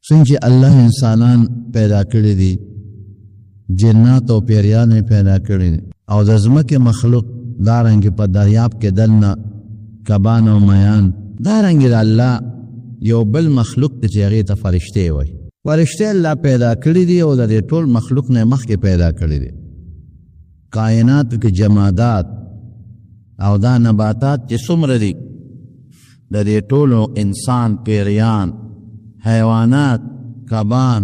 څنګه الله انسانان پیدا کړی دي، جنات او پیریان پیدا کړی دي، او د ځمکې مخلوق دارنګ په دریاب کې دلنا کبان او میان، دارنګ الله یو بل مخلوق چې هغه ته فرشته وای. فرشته الله پیدا کړی دي او د ټول مخلوق نه مخکې پیدا کړی دي. کائنات کې جمادات او دا نباتات چې څومره دي، د دې ټولو انسان، پیریان، حیوانات، کبان،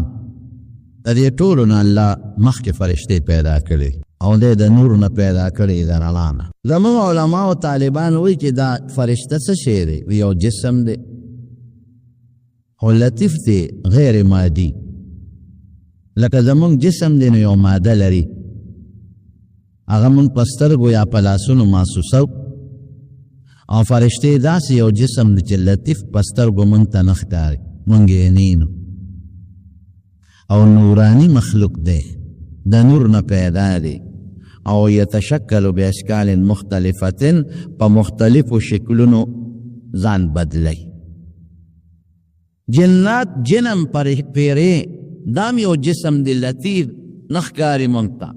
د دې ټولو نه الله مخکې فرشته پیدا کړي او د نور نه پیدا کړي، د رڼا نه. زموږ علما او طالبان وایي چې دا فرشته څه شی دی؟ یو جسم دی، خو لطیف دی، غیر مادي. لکه زموږ جسم دی نو یو ماده لري، هغه مونږ په سترګو یا په لاسونو محسوسوو، او فرشته داسې یو جسم دی چې لطیف په سترګو مونږ ته نه ښکاري، مونږ یې نینو، او نورانی مخلوق دی، د نور نه پیدا دی، او یتشکل باشکال مختلفه، په مختلفو شکلونو ځان بدلی. جنات، جنم، پیری، دام یو جسم دی، لطیف، نه ښکاري مونږ ته،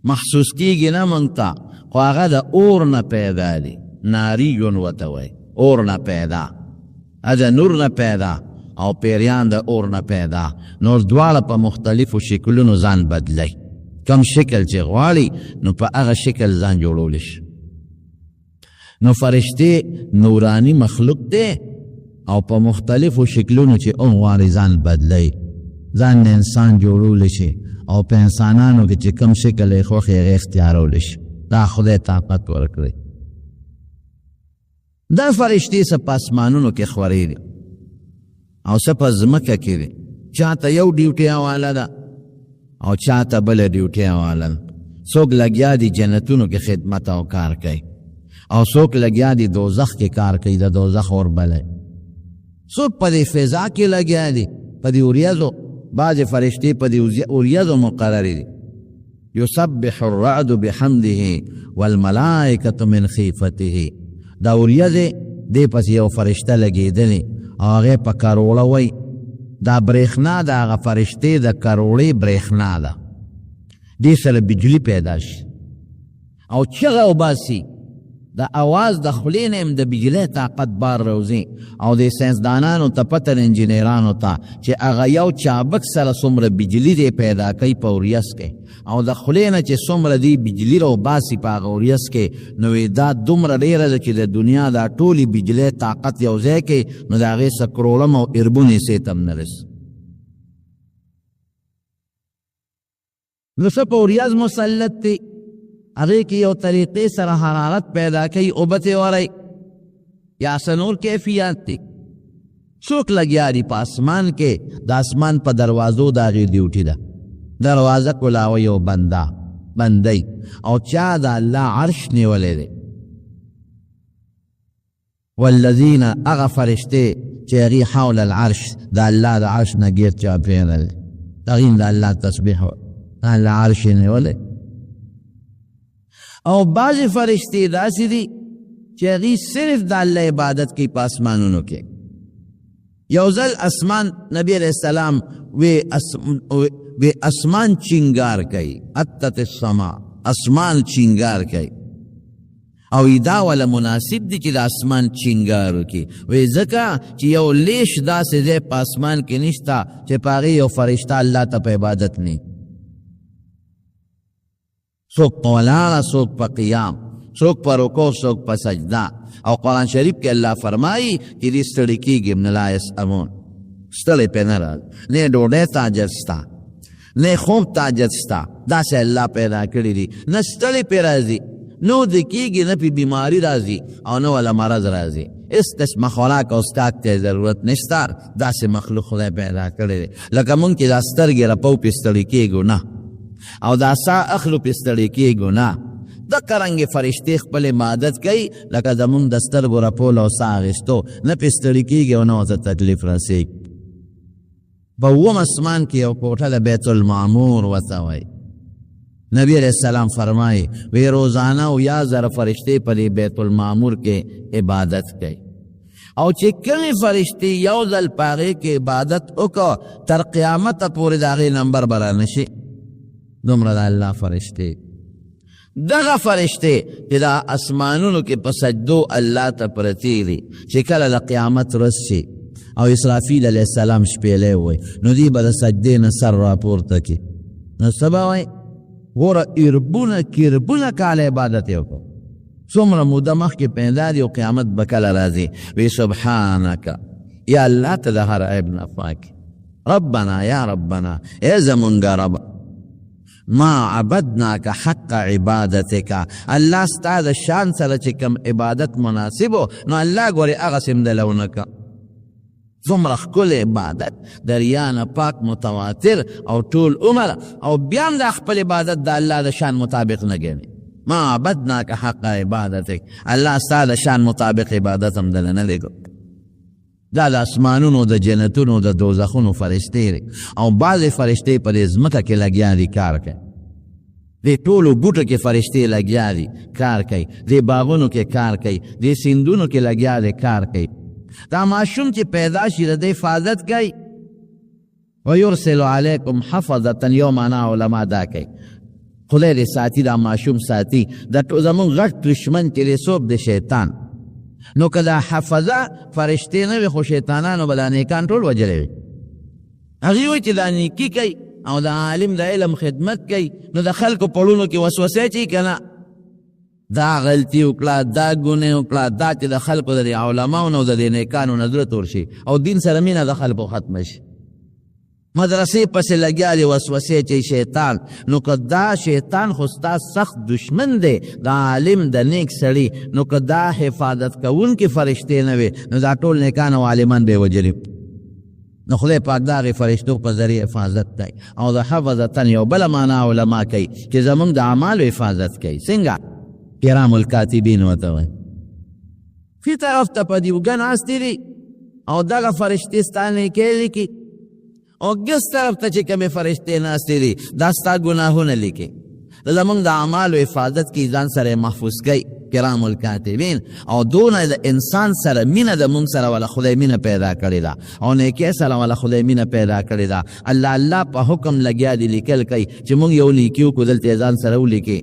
محسوس کیږي نه مونږ ته، خو هغه د اور نه پیدا دی، ناریون ورته وایي، اور نه پیدا، د نور نه پیدا، او پیریان د اور نه پیدا. نور دواړه په مختلفو شکلونو ځان بدلی، کم شکل چې غواړي نو په هغه شکل ځان جوړولی شي. نو فرشتې نورانی مخلوق دی او په مختلفو شکلونو چې غواړي ځان بدلی، ځان انسان جوړولی شي، او په انسانانو کې چې کم شکل یې خوښ هغه اختیارولی شي. دا خدای طاقت ورکړی. دا فرشتې څه په اسمانونو کې خورې دي او څه په ځمکه کې دي. چاته یو ډیوټي حواله ده او چاته بله ډیوټي حواله ده. څوک لګیا دي جنتونو کې خدمت او کار کوي، او څوک لګیا دي دوزخ کې کار کوي، د دوزخ اور بلی. څوک په دې فضا کې لګیا دي، په دې وریځو، بعضې فرشتې په دې وریځو مقررې دي. یسبح الرعد بحمده والملائکة من خیفته. دا وریځې دې پس یو فرشته لګېدلې، هغې په کروړه وی. دا برېښنا د هغه فرشتې د کروړې برېښنا ده، دې سره بجلي پیدا شي او چغه وباسي، د اواز د خولې نه هم د بجلۍ طاقت بار روزي. او د ساینسدانانو ته پته، انجینرانو ته، چې هغه یو چابک سره څومره بجلي دی پیدا کوي په وریځ کې، او د خولې نه چې څومره دی بجلي راوباسي په هغه وریځ کې، نو دا دومره ډېره ده چې د دنیا دا ټولې بجلۍ طاقت یو ځای کې، نو د هغې څه کروړم او اربون حصې ته هم نه رسي. نو څه په وریځ مسلط دی، هغې کې یو طریقې سره حرارت پیدا کوي، اوبه وری یا څه نور کیفیات دی. څوک لګیا دي په اسمان کې، د اسمان په دروازو د هغې ډیوټي ده، دروازه کلاوه یو بندی، او چا د الله عرش نیولی دی. والذین هغه فرشتې چې هغې حول العرش، د الله د عرش نه ګیر چاپېره دی، هغې د الله تسبیح الله عرش یې نیولی. او بعضی فرشتې داسې دي چې هغې صرف د الله عبادت کوي په اسمانونو کې. یو ځل اسمان، نبی علیہ السلام وی اسمان چنگار کوي، اتت السما، اسمان چنگار کوي، او دا ولا مناسب دی چې د اسمان چنگار وکړي. وی ځکه چې یو لیش داسې دی په اسمان کې نشته چې په هغې یو فرشته الله ته په عبادت نه، څوک په ولاړه، څوک په قیام، څوک په رکوع، څوک په سجده. او قرآن شریف کې الله فرمایي چې دې ستړي کېږي نه، لا یسأمون، ستړی پې نه راځي، نه ډوډۍ ته عجز شته، نه خوب ته عجز شته، داسې الله پیدا کړي دي. نه ستړی پې راځي، نه ودې کېږي، نه پې بیماري راځي، او نه ولا مرض راځي. هېڅ قسمه خوراک او څښاک ته ضرورت نشته. داسې مخلوق خدای پیدا کړی دی. لکه مونږ چې دا سترګې رپو پې ستړي کېږو نه، او دا سا اخلو پې ستړي کېږو نه. دقه رنګې فرشتې خپل عبادت کوي، لکه زمونږ د سترګو رپول او سا اخیستو، نه پې ستړي کېږي او نه ورته تکلیف رسېږي. په اووم اسمان کې یو کوټه د بیت المعمور ورته وایي. نبی علیہ السلام فرمایي وی روزانه 1000 فرشتې په بیت المعمور کې عبادت کوي، او چې کومې فرشتې یو ځل په هغې کې عبادت وکړه تر قیامته پورې د هغې نمبر به رانشي. دومره د الله فرشتې دغه فرشتې چې دا اسمانونو کې په سجدو الله ته پرتې دي چې کله د قیامت ورځ شي او اسرافیل علیه السلام شپېلی ووایي نو دوی به د سجدې نه سر راپورته کړي نو څه به وایي ګوره اربونه کربونه کاله عبادت یې وکړو څومره موده مخکې پیدا دي او قیامت به کله راځي وی سبحانک یا الله ته د هر عیب نه پاک ربنا یا ربنا ای زمونږه رب ما عبدناک حق عبادتک الله ستا د شان سره چې کوم عبادت مناسب نو الله ګورې هغسې هم دله ونه که څومره ښکلی عبادت د ریا نه پاک متواتر او ټول عمر او بیا هم دا خپل عبادت د الله د شان مطابق نه ګڼي ما عبدناک حق عبادتک الله ستا د شان مطابق عبادت هم دله نه لګو دا د اسمانونو د جنتونو د دوزخونو فرشتې دي او بعضې فرشتې په دې ځمکه کې لګیا دي کار کوي دې ټولو بوټو کې فرشتې لګیا دي کار کوي دې باغونو کې کار کوي دې سیندونو کې لګیا دي کار کوي دا ماشوم چې پیدا شي د دې حفاظت کوي ویرسل علیکم حفظة یو معنا علما دا کوي خدای دې ساتي دا ماشوم ساتي د زمونږ غټ دشمن چې دی څوک د شیطان نو که دا حفظه فرشتې نه وي خو شیطانانو به دا نیکان ټول وجلی وي هغې وایي چې دا نیکي کوي او د عالم د علم خدمت کوي نو د خلکو پړونو کې وسوسې چي که نه دا غلطي وکړه دا ګناه وکړه دا چې د خلکو د علماو نه او د نیکانو نظره تور شي او دین سره مینه د خلکو ختمه شي مدرسې پسې لګیا دی وسوسې چې شیطان نو که دا شیطان خو ستا سخت دشمن دی د عالم د نیک سړي نو که دا حفاظت کوونکي فرشتې نه وي نو دا ټول نیکان او عالمان به یې وجلي نو خدای پاک د هغې فرشتو په ذریعه حفاظت کوي او د حفظتن یو بله معنا علما کوي چې زمونږ د اعمالو حفاظت کوي څنګه کرام الکاتبین ورته وایي فی طرف ته په دیوګه ناستې دي او دغه فرشتې ستا نیکۍ لیکي او ګس طرف ته چې کومې فرشتې ناستې دي دا ستا ګناهونه لیکي زمونږ د اعمالو حفاظت کې ځان سره محفوظ کوي کرام الکاتبین او دونه د انسان سره مینه د مونږ سره ولا خدای مینه پیدا کړې ده او نیکۍ سره ولا خدای مینه پیدا کړې ده الله په حکم لګیا دي لیکل کوي چې مونږ یو نیکي وکړو دلته ځان سره ولیکي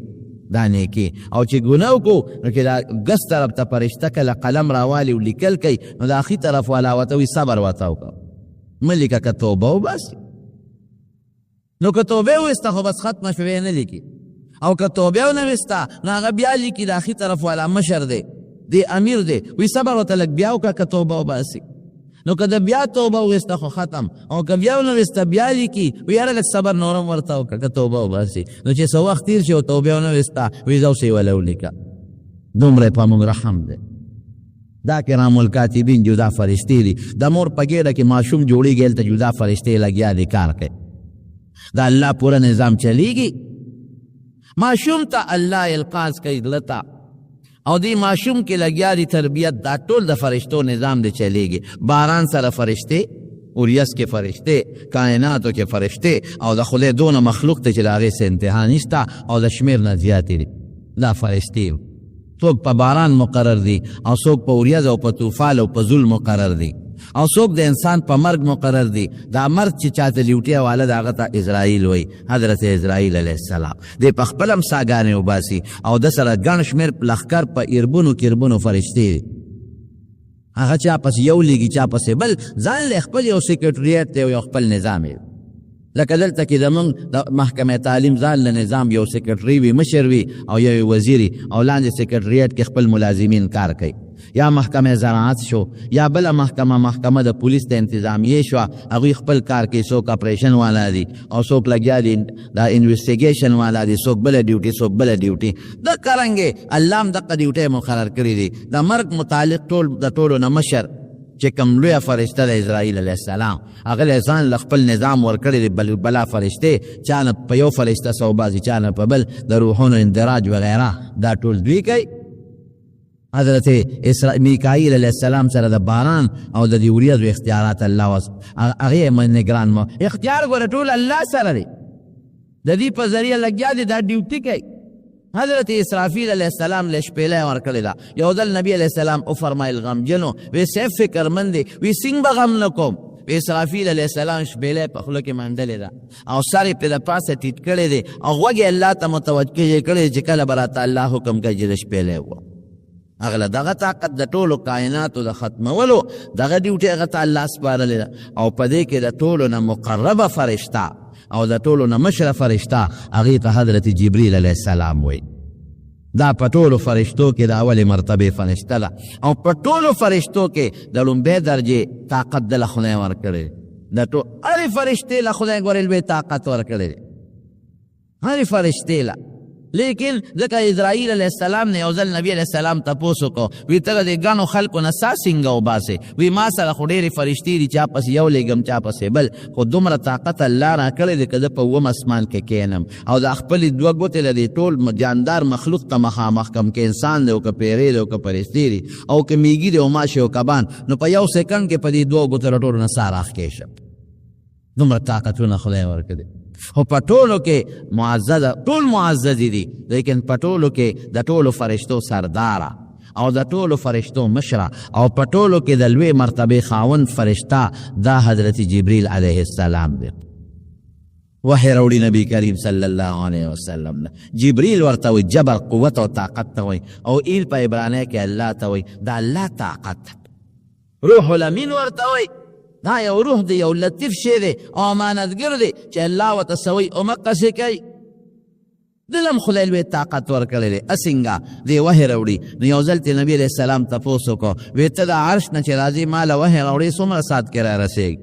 دا نیکي او چې ګناه وکړو نو چې دا ګس طرف ته فرشته کله قلم راوالي او لیکل کوي نو د اخي طرف والا ورته وي صبر ورته وکړه ملیکه که توبه وباسي نو که توبه وویسته خو بس ختمه شوې نه لیکي او که توبه ونه ویسته نو هغه بیا لیکي د اخي طرف والا مشر دی دی امیر دی وی صبر ورته لږ بیا وکړه که توبه وباسي نو که د بیا توبه وویسته خو ختم او که بیا ونه ویسته بیا لیکي وی یاره لږ صبر نورم ورته وکړه که توبه وباسي نو چې څه وخت تېر شي او توبه ونه ویسته وی زه اوس یې وله ولیکه دومره په موږ رحم دی دا کرام الکاتبین جدا فرشتې دي د مور په ګېډه کې ماشوم جوړېږي هلته جدا فرشتې لګیا دي کار کوي دا الله پوره نظام چلیږي ماشوم ته الله القاص کوي زړه ته او دې ماشوم کې لګیا دي تربیت دا ټول د فرشتو نظام دی چلیږي باران سره فرشتې اوریس کې فرشتې کائناتو کې فرشتې او د خدای دونه مخلوق ته چې د هغې څه انتها نشته او د شمېر نه زیاتې دي دا فرشتې څوک په باران مقرر دي او څوک په اوریځ او په طوفان او په زول مقرر دي او څوک د انسان په مرګ مقرر دي دا مرګ چې چاته لیوټیا والا د هغه ته اسرائیل وایي حضرت اسرائیل علیه السلام دی په خپله هم ساګانې وباسي او د سره ګڼ شمېر لښکر په اربونو کربونو فرشتې دي هغه چا پسې یو لیږي چا پسې بل ځان له خپل یو سیکرټریټ دی او یو خپل نظام یې لکه دلته کې زمونږ د محکمې تعلیم ځان له نظام یو سیکرټري وي مشر وي او یو وزیري او لاندې سیکرټریټ کې خپل ملازمین کار کوي یا محکمه زراعت شو یا بله محکمه د پولیس د انتظامیې شوه هغوی خپل کار کوي څوک اپریشن والا دي او څوک لګیا دي دا انویسټیګیشن والا دي څوک بله ډیوټي څوک بله ډیوټي د کرنګې الله هم دقه ډیوټۍ مقرر کړي دي د مرګ متعلق ټول د ټولو نه مشر چې کوم لویه فرشته د اسرائیل علیه السلام هغه له ځان له خپل نظام ورکړی دی بلا فرشتې چا نه په یو فرشته سوباسي چا نه په بل د روحونو اندراج وغیره دا ټول دوی کوي حضرت میکائیل علیه السلام سره د باران او د دې وریځو اختیارات الله هغې نګران اختیار ګوره ټول الله سره دی د دې په ذریعه لګیا دی دا ډیوټي کوي حضرت اسرافیل علیہ السلام له شپېلۍ ورکړې ده. یو ځل نبی علیہ السلام وفرمایل غمجنو وی سیف فکرمند دی وی څنګه به غم نه کوم. اسرافیل علیہ السلام شپېلۍ په خوله کې منډلې ده او سر یې پرې د پاسه ټیټ کړی دی او غوږ یې الله ته متوجه کړی چې کله به راته الله حکم کوي چې د شپېلۍ ووم. هغه له دغه طاقت د ټولو کائناتو د ختمولو دغه ډیوټي هغه ته الله سپارلې ده او په دې کې د ټولو نه مقربه فرشته او د ټولو نه مشره فرشته هغې ته حضرت جبریل علیه السلام وایي. دا په ټولو فرشتو کې د اولې مرتبې فرشته ده او په ټولو فرشتو کې د لومبۍ درجې طاقت د له خدای ورکړی. د هرې فرشتې له خدای ګورې لوی طاقت ورکړی دی، هرې فرشتې له. لیکن ځکه اسرائیل علیہ السلام نه یو ځل نبی علیہ السلام تپوس وکړو وی ته د ګڼو خلکو نه سا څنګه وباسې؟ وی ما سره خو ډېرې فرشتې دي چا پسې یو لېږم چا پسې بل، خو دومره طاقت الله راکړی دی که زه په اووم اسمان کې کښېنم او د خپلې دوه ګوتې له دې ټول جاندار مخلوق ته مخامخ کم که انسان دی او که پیرې دی او که فرشتې دي او که میږي دی او ماشي او کبان، نو په یو سیکنډ کې په دې دوه ګوتو له ټولو نه سا راښکې شم. دومره طاقتونه خدای ورکړي. خو په ټولو کې معززه ټول معزز دي، لیکن په ټولو کې د ټولو فرشتو سرداره او د ټولو فرشتو مشره او په ټولو کې د لوی مرتبې خاوند فرشته دا حضرت جبریل علیه السلام دی. وحی راوړي نبی کریم صلی الله علیه وسلم نه. جبریل ورته وایي جبر قوت او طاقت ته وایي او ایل په عبرانی کې الله ته وایي د الله طاقت. روح الامین ورته وایي دا یو روح دی، یو لطیف شی دی او امانتګر دی چې الله ورته څه وایي همقسې کوي. دلم خدای لوی طاقت ورکړی دی. اسنګه دې وحی راوړي. نو یو ځل ته نبي علیہ السلام تپوس وکړو وی ته د عرش نه چې راځي ما له وحی راوړي څومره ساعت کې رارسېږي؟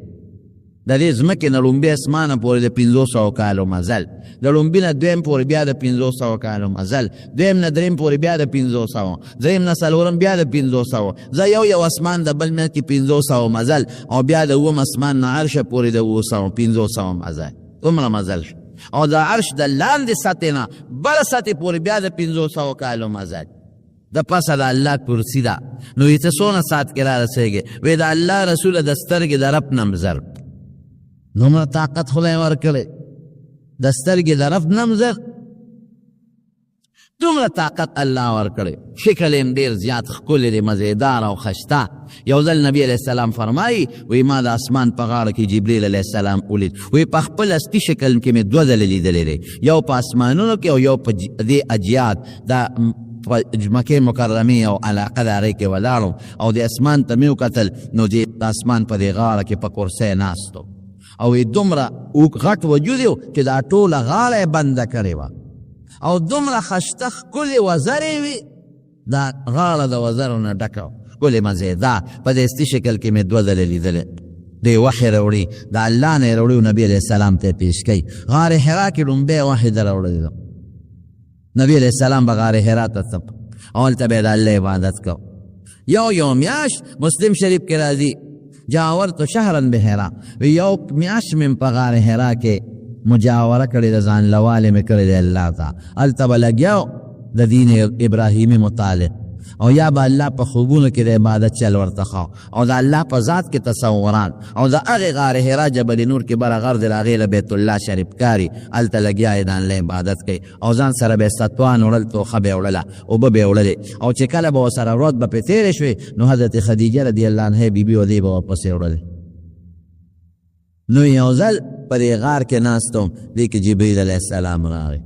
د دې ځمکې نه لومبۍ اسمانه پورې د 500 کالو مزل، د لومبي نه دویم پورې بیا د 500 کالو مزل، دویم نه دریم پورې بیا د 500، دریم نه څلورم بیا د 500، زه یو اسمان د بل منځ کې 500 مزل او بیا د اووم اسمان نه عرشه پورې د 500 مزل. دومره مزل شو او د عرش د لاندې سطحې نه بله سطحې پورې بیا د 500 کالو مزل. د پاسه د الله کرسي ده. نو یې ته څونه ساعت کې رارسېږې؟ وی د الله رسوله د سترګې د رب نه مزر. دومره طاقت خدای ورکړی د سترګې د رب نه مزر، دومره طاقت الله ورکړی. شکل یې ډېر زیات ښکلی دی، مزیدار او ښایسته. یو ځل نبی علیہ السلام فرمایي وی ما د اسمان په غاړه کې جبریل علیہ السلام ولید. وی په خپل اصلي شکل کې مې دوه ځله لیدلی دی، یو په اسمانونو کې او یو په دې اجیاد د مکې مکرمې او علاقه د هغې کې ولاړم او د اسمان ته مې وکتل نو د اسمان په دې غاړه کې په کرسۍ ناست او دومره غټ وجود یو چې دا ټوله غاړه یې بنده کړې وه او دومره ښایسته ښکلې وزرې وي، دا غاړه د وزرو نه ډکه ښکلې مزېدار. په دې اصلي شکل کې مې دوه ځلې لیدلی. دی وحی راوړي د الله نه یې راوړي او نبي علیه السلام ته یې پیش کوي. غار حرا کې لومبی وحی ده راوړلی ده. نبی علیه السلام به غار حرا ته تپ او هلته به یې د الله عبادت کو. یو میاشت مسلم شریف کې راځي جاورت شهرا بحرا، یو میاشت مې په غار حرا کې مجاوره کړې ده، ځان لواله مې کړې ده الله ته. هلته به لګیاو د دین ابراهیمي متعلق او یا به الله په خوبونو کې د عبادت چل ورته خو او د الله په ذات کې تصورات او د هغې غار حرا جبل نور کې بره غر دی، د هغې له بیت الله شریف کاري. هلته لګیا یې د الله عبادت کوي او ځان سره به یې ستوان وړل، توخه به یې وړله، اوبه به یې وړلې او چې کله به ورسره ورځ به پرې تېرې شوې نو حضرت خدیجه رضی الله عنها بیبي و دې به ورپسې وړلې. نو یو ځل په دې غار کې ناست وم، دې کې جبریل علیه السلام راغی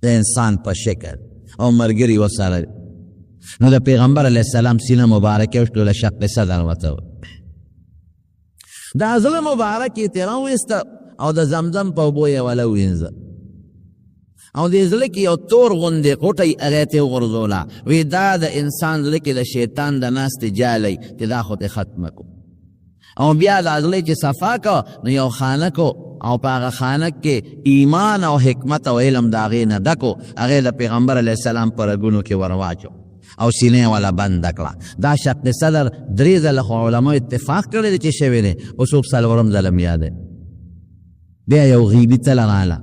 د انسان په شکل او ملګري ورسره. نو د پیغمبر علیه السلام سینه مبارکه وشتوله شق صدر ورته دا زړه مبارک یې تېره وویسته او د زمزم په اوبو یې وله ووینځه او دې زړه کې یو تور غوندې غوټی هغې ته یې وغورځوله. وی دا د انسان زړه کې د شیطان د ناستې جالی چې دا خو ته ختمه کو او بیا دا زړه چې صفا کو نو یو خانه کو او په هغه خانه کې ایمان او حکمت او علم د هغې نه ډکو. هغې د پیغمبر علیه السلام په رګونو کې ورواچو او سینې والا بند کړه. دا شق صدر 3 ځله خو علماء اتفاق کړی دی چې شوی دی، اوس 4 ځله یاد دی. بیا یو غیبي تله راغله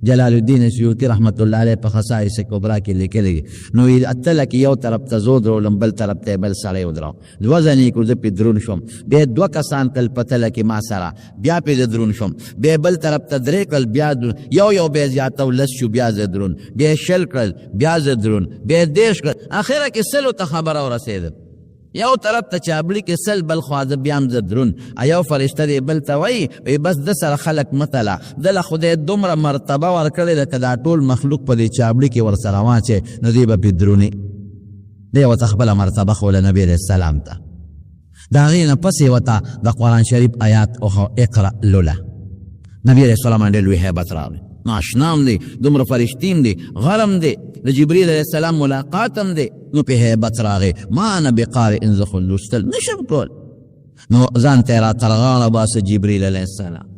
جلال الدین سیوطی رحمت الله علیه په خصائص کبرا کې لیکلی نو اتله کې یو طرف ته زو درولم بل طرف ته بل سړی ودراو دوه ځلې کو زه پې درون شوم بیا دوه کسان تل په تله کې ما سره بیا پې زه درون شوم بیا بل طرف ته درې کړل بیا یو بیا زیاته لس شو بیا زه درون بیا شل کړل بیا زه درون بیا دېرش کړل اخره کې سلو ته خبره ورسېده یو طرف ته چابلی کې سل بل خوا زه بیا هم زه درون یو فرشته دی بل ته وایي بس ده سره خلک متله دله خدای دومره مرتبه ورکړې ده که دا ټول مخلوق په دې چابلي کې ورسره واچې نو دی به پې درونې دی ورته خپله مرتبه ښوله نبي علیه السلام ته د هغې نه پسې ورته د قرآن شریف آیات اقرأ لوله نبي علیه السلام ډېر لوی هیبت راغلی ناشنام دی دومره فرشتیم دی غرم دی د جبریل علیه السلام ملاقات هم دی نو په هیبت راغی ما انا بقارئ زه خو لوستل نشم کول نو ځان ته یې را ترغاړه باسه جبریل علیه السلام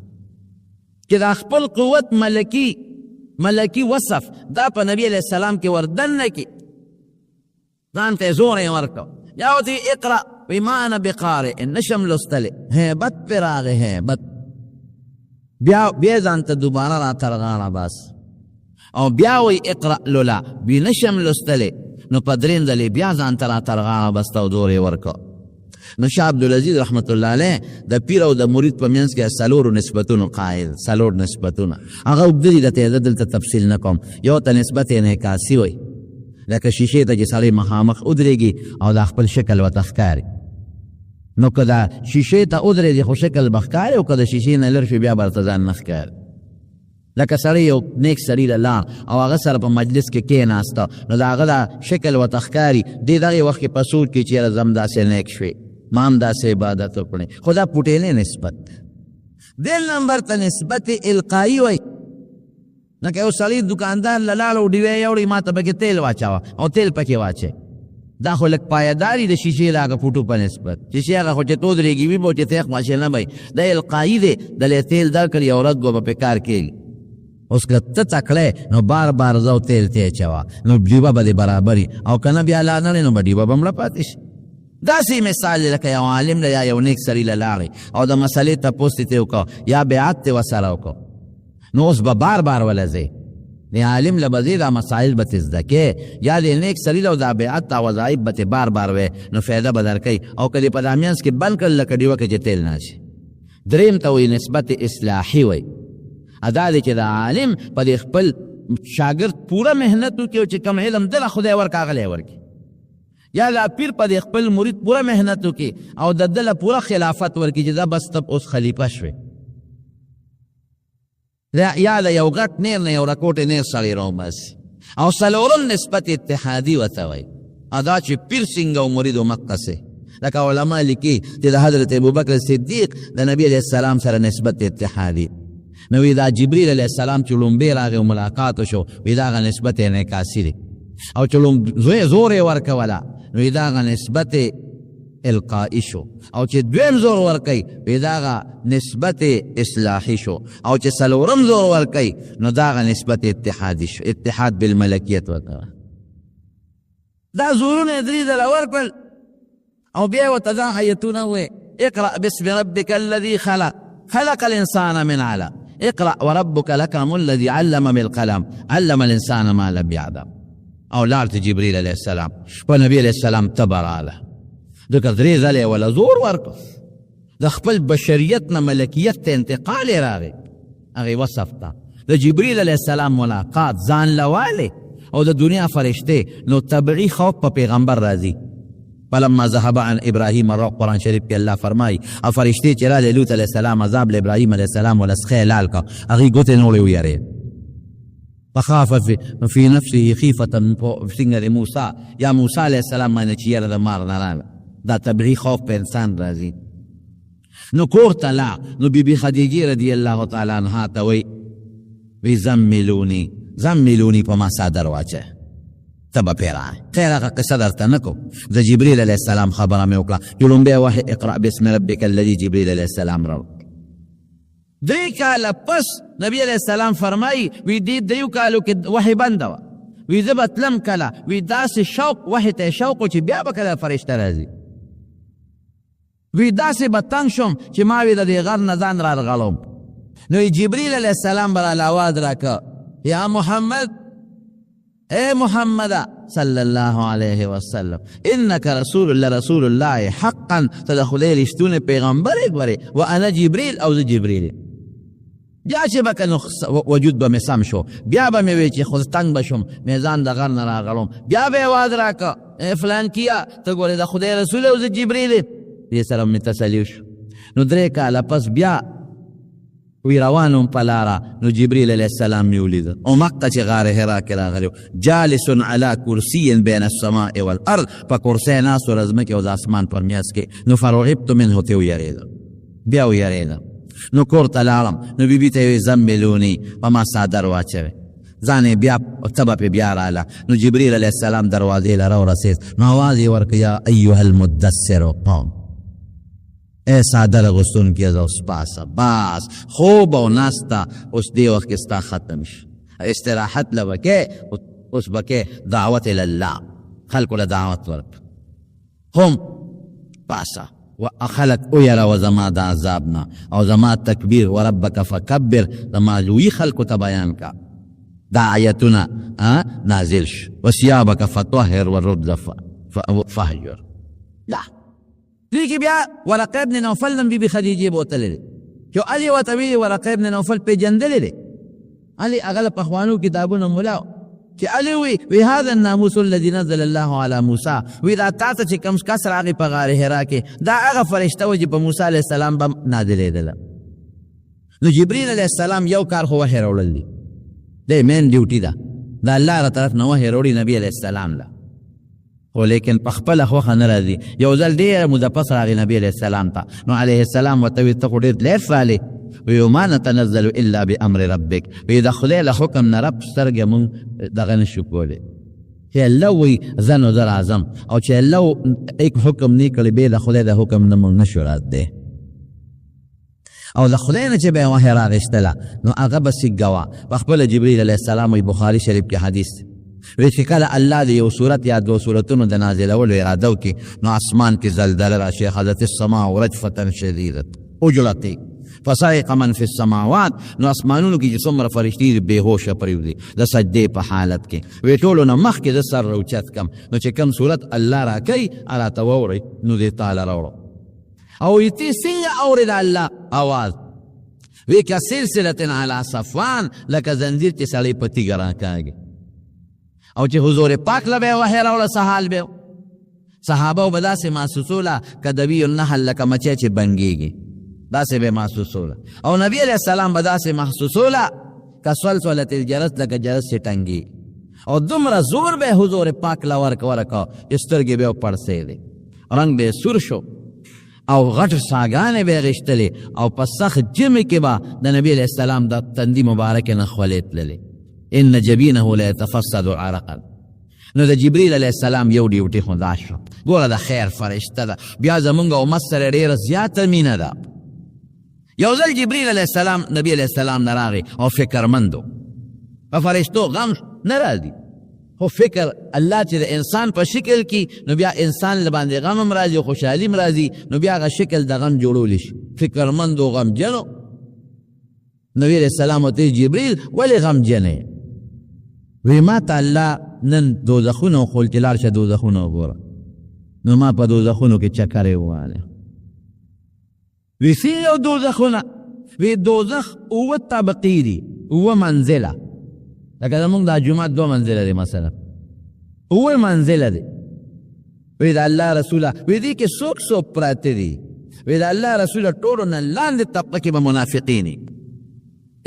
چې دا خپل قوت ملکی وصف دا په نبی علیه السلام کې وردننه کې ځان ته یې زور یې ورکړ یا ورته اقرأ وی ما انا بقارئ نشم لوستلی هیبت پې راغی هیبت بیا ځان ته دوباره را ترغاړه باس او بیا وی اقرأ لولا بی نشم لوستلی نو په دریم ځلې بیا ځان ته را ترغاړه بسته او زور یې ورکړ نو شاه عبدالعزیز رحمت الله علیه د پیر او د مرید په منځ کې څلورو نسبتونو قایل څلور نسبتونه هغه اوږده دي درته زه دلته تفصیل نه کوم یو ته نسبت انعکاسي وی لکه شیشې ته چې سړی مخامخ ودرېږي او دا خپل شکل ورته ښکاري نو که دا شیشې ته ودرېږي خو شکل به ښکاري او که د شیشې نه لر شي بیا به ورته ځان نه ښکاري لکه سړی یو نیک سړي له لاړ او هغه سره په مجلس کې کېناسته نو د هغه دا شکل ورته ښکاري دې دغې وخت کې په سوچ کې چې یاره زه هم داسې نیک شوې ما هم داسې عبادت وکړې خو دا پوټېلی نسبت دې نمبر ته نسبت القایي وایي لکه یو سړي دکاندار له لاړ او ډیوې یوړې ما ته پکې تیل واچوه او تیل پکې واچوي دا خو لږ پایداري د شیشې د هغه فوټو په نسبت شیشې هغه خو چې تودرېږي وي به چې تیخ ماشین نه وي دا القایي دی دلې تیل درکړي یو ورځ به په کار کېږي اوس که ته تکړی نو بار بار زه تیل ته اچوه نو ډیوه به دې برابري او که نه بیا لا نړې نو به ډیوه به مړه پاتې شي داسې مثال دی لکه یو عالم له یا یو نیک سړي له لاړې او د مسلې تپوس دې وکړه یا بیعت دې ورسره وکړه نو اوس به بار بار ولځې د عالم له به ځې دا مسایل به ته زده کې یا د نیک سړي له دا بیعت او وظایف به ته بار بار وی نو فایده به درکوي او که دې په دا منځ کې بند کړل لکه ډیوه کې چې تیل نه شي دریم ته وایي نسبت اصلاحي وایي ادا دی چې د عالم په دې خپل شاګرد پوره محنت وکړي او چې کوم علم دله خدای ورکړي هغه لی ورکړي یا د پیر په دې خپل مرید پوره محنت وکړي او د دله پوره خلافت ورکړي چې دا بس ته اوس خلیفه شوې یا د یو غټ نیر نه یو رکوټې نیر سړی راوباسي او څلورم نسبت اتحادي ورته وایي ادا چې پیر څنګه او مرید مقصې لکه علما لیکي چې د حضرت ابوبکر صدیق د نبي علیه السلام سره نسبت اتحادي نو وی دا جبریل علیه السلام چې لومبې راغی او ملاقات وشو وی دا هغه نسبت انعکاسي دی او چې زور یې ورکوله نو وی دا هغه نسبت القائی شو او چې دویم زور ورکوي وی دا هغه نسبت اصلاحي شو او چې څلورم زور ورکوي نو دا هغه نسبت اتحادي شو اتحاد بالملکیت ورکوه دا زورونه درې ځله ورکړل او بیا ورته دا آیتونه ووایي اقرأ باسم ربک الذي خلق الانسان من علق اقرأ وربك الأكرم الذي علم بالقلم علم الإنسان ما لم يعلم او لاړ جبريل عليه السلام په نبي عليه السلام تبراله دغه درې ځلې ولا زور ورکړ د خپل بشریت نه ملکیت ته انتقال راغی هغه وصف ته د جبريل عليه السلام ملاقات ځان لواله او د دنیا فرشته نو طبيعي خوف په پیغمبر راځي فلما ذهب عن ابراهيم الروح قرآن شریف کې الله فرمای او فرشتي چې را لوط علیه السلام عذاب له ابراهيم علیه السلام ولسخه لال کا هغه ګوتې نو لوي فخاف في نفسه خيفة څنګه موسی یا موسی علیه السلام باندې چې یاره د مار نه راغله دا طبیعي خوف په انسان راځي نو کور ته لاړ نو بیبي خدیجه رضی الله تعالی عنها ته وی زملوني په ما صادر واچه تبا پیرا خیر هغه قصه درته نه کو د جبريل علیه السلام خبره مې وکړه چې لومبی وحی اقرأ باسم ربک الذي جبريل علیه السلام راوړ درې کاله پس نبی علیه السلام فرمایي وی دې دریو کالو کې وحی بنده وه وی زه به تلم کله وی داسې شوق وحی ته شوق و چې بیا به کله فرشته راځي وی داسې به تنګ شم چې ما وی د دې غر نه ځان رارغړم نو جبريل علیه السلام به راله اواز راکړه یا محمد اے محمد صلی اللہ علیہ وسلم انک رسول اللہ حقا تدخلی رشتون پیغمبر اکبری وانا جبریل او جبریل بیا چې بکه وجود به مې سم شو بیا به مې وی چې خود تنگ بشم میزان د غر نه راغلم بیا به یې واز راکه فلان کیا ته ګورې د خدای رسول او زه جبریل دې سره مې تسلي شو نو 3 کاله پس بیا وی روانم په لاره نو جبریل علیه السلام مې ولید او مکه چې غار حرا کې راغلی جالس علی کرسی بین السماء والارض په کرسی ناست و د ځمکې او د اسمان پر میاس کې نو فرغبت منه ته ویرېدم بیا ویرېدم نو کور ته لاړم نو بیبي ته یې زملونی په ما څادر واچوې ځان یې بیا تبه پې بیا راله نو جبریل علیه السلام دروازې له راورسېد نو اواز یې ورکړ یا ایها المدثر قوم اے څادر اغوستونکي زه اوس پاسه بس خوب او ناسته اوس دې وخت کې ستا ختم شي استراحت له وکې اوس بکې دعوت الله خلکو له دعوت ورکړه هم پاسه خلق اویرا و زما دا عذابنا او زما تکبیر و ربک فکبر زما لوی خلقو تا بیان کا دا آیتنا نازل ش و سیابک فطهر و رد فهجر لا لیکی بیا ورقه ابن نوفل نم بی بی خدیجی بوتلی دی چو علی و طویلی ورقه ابن نوفل پی جندلی دی علی اغل پخوانو کتابون ملاو چې علی وی هذا الناموس الذي نزل الله على موسی وی دا تاسو چې کوم کس راغی په غار حرا کې دا هغه فرشته و چې په موسی علیه السلام به نازلېدله نو جبریل علیه السلام یو کار خو وحی راوړل دی دی مین ډیوټي ده د الله له طرف نه وحی راوړي نبي علیه السلام له خو لیکن په خپله خوښه نه راځي یو ځل ډېره موده پس راغی نبي علیه السلام ته نو علیه السلام ورته وی ته خو ډېر لیر فالې وی ما نتنزل الا بامر ربک وی د خدای له حکم نه رب سترګې مونږ دغه نشو کولی چې الله وی زه نو در اعظم او چې الله ایک حکم نه کړی بې د خدای د حکم نه مونږ نشو راتلی او د خدای نه چې به یې وحی راغېستله نو هغه به سیګه په خپله جبریل علیه السلام وی بخاري شریف کې حدیث وی چې کله الله د یو صورت یا دو صورتونو د نازلولو اراده وکړي نو اسمان کې زلزله راشي حضرت السماء رجفة شدیدة اجلتي فصائق من فی السماوات نو اسمانونو کې چې څومره فرشتي دي بېهوشه پرېږدي د سجدې په حالت کې وی ټولو نه مخکې د سر راوچت کم نو چې کوم صورت الله راکوي راته واورئ نو دې تاله راوړو او تی څنګه اورېد الله اواز وی که سلسلة علی صفوان لکه زنځیر چې سړی په تیږه راکاږي او چې حضور پاک له به یې وحی راوړه څه حال به صحابه به داسې محسوسوله که دوی النحل لکه مچۍ چې بنګېږي داسې به محسوسوله او نبی علیه السلام به داسې محسوسوله که سلسلة الجرس لکه جرس چې ټنګېږي او دومره زور به حضور پاک له ورکه چې سترګې به یې پړسېدې رنګ به یې سور شو او غټ ساګانې به یې غېشتلې او په سخت ژمي کې به د نبی علیه السلام د تندي مبارکې نه خولې تللې ان جبینه لیتفسد عرقا نو د جبریل علیه السلام یو ډیوټي خو دا شو ګوره د خیر فرشته ده بیا زمونږ امت سره ډېره زیاته مینه ده یو ځل جبریل علیه السلام نبی علیه السلام نه راغی او فکرمندو په فرشتو غم نه راځي خو فکر الله چې د انسان په شکل کې نو بیا انسان له باندې غم هم راځي خوشحالي هم راځي نو بیا هغه شکل د غم جوړولی شي فکرمندو غمجنو نبی علیه السلام ورته جبریل ولې غمجن یې وی ما ته الله نن دوزخونه وښول چې لاړ شه دوزخونه وګوره نو ما په دوزخونو کې چکرې ووهلې وی څنګه دوزخونه وی دوزخ اوه طبقې دي اوه منزله لکه زمونږ دا جومات 2 منزله دی مثلا اوه منزله دی وی د الله رسوله وی دې کې څوک پراته دي وی د الله رسوله ټولو نه لاندې طبقه کې به منافقین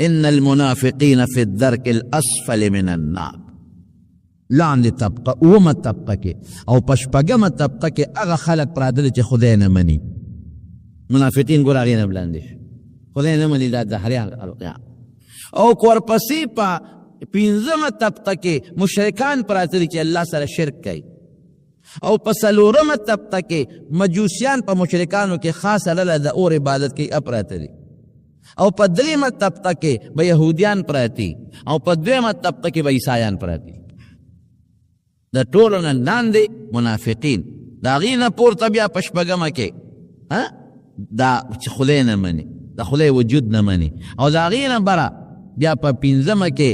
ان المنافقین فی الدرک الاسفل من النار لاندې طبقه اومه طبقه کې او په شپږمه طبقه کې هغه خلک پراته دي چې خدای نه مني منافقین ګوره هغې نه بلاندې شو خدای نه مني دا دهریان او ورپسې په 15مه طبقه کې مشرکان پراته دي چې الله سره شرک کوي او په 4مه طبقه کې مجوسیان په مشرکانو کې خاصه ډله د اور عبادت کوي پراته دي او په 3مه طبقه کې به یهودیان پراتی او په 2مه طبقه کې به عیسایان پراتی د ټولو نه لاندې منافقین د هغې نه پورته بیا په 6مه کې دا چې خدای نه مني د خدای وجود نه مني او د هغې نه بره بیا په 5مه کې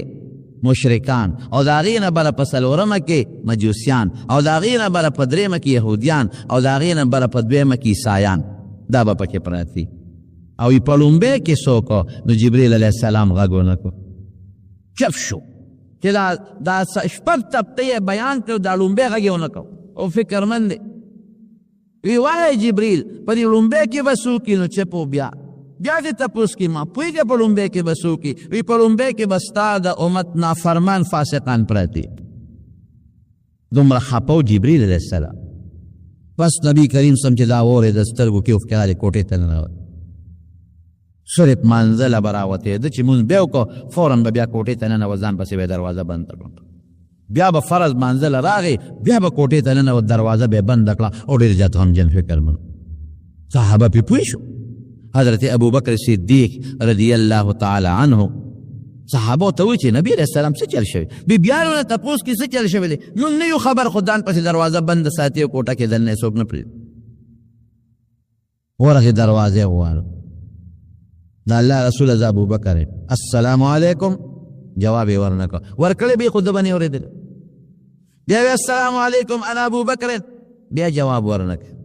مشرکان او د هغې نه بله په څلورمه کې مجوسیان او د هغې نه بله په درېیمه کې یهودیان او د هغې نه بله په دویمه کې عیسایان دا به پکې پراته دي او په لومبۍ کې څوک نو جبریل علیه السلام غږ ونه کړو چپ شو چې دا شپږ طبقې یې بیان کړو دا لومبۍ غږ یې ونه کړو او فکرمند دی وی وایه جبریل په دې لومبۍ کې به څوک نو چپ و بیا دې تپوس کې ما پوهېږې په لومبۍ کې به څوک وي په لومبۍ کې به ستا د امت نافرمان فاسقان پراته دي دومره خفه و جبریل علیه السلام بس نبی کریم سم چې دا واورېده سترګو کې اوښکې رالې کوټې ته ننوت صرف منزله به راوتېده چې مونځ بیا وکړو فوراً به بیا کوټې ته ننوت ځان پسې به دروازه بنده کړه بیا به فرض منزله راغی بیا به کوټې ته ننوت دروازه به یې بنده کړه او ډېر زیات غمجن فکرمن صحابه پې پوه شو حضرت ابوبکر صدیق رضی الله تعالی عنه صحابو ته وایي چې نبی علیه السلام څه چل شوی بیبیانو نه تپوس کې څه چل شوی دی موږ نه یو خبر خو ځان پسې دروازه بنده ساتي او کوټه کې دننه څوک نه پرېږدي ورغې دروازې وواړو د الله رسول زه ابوبکر یم السلام علیکم جواب یې ورنه کړ ورکړی به یې خو ده به نه اورېدلی بیا وی السلام علیکم انا ابوبکر بیا جواب ورنه کړ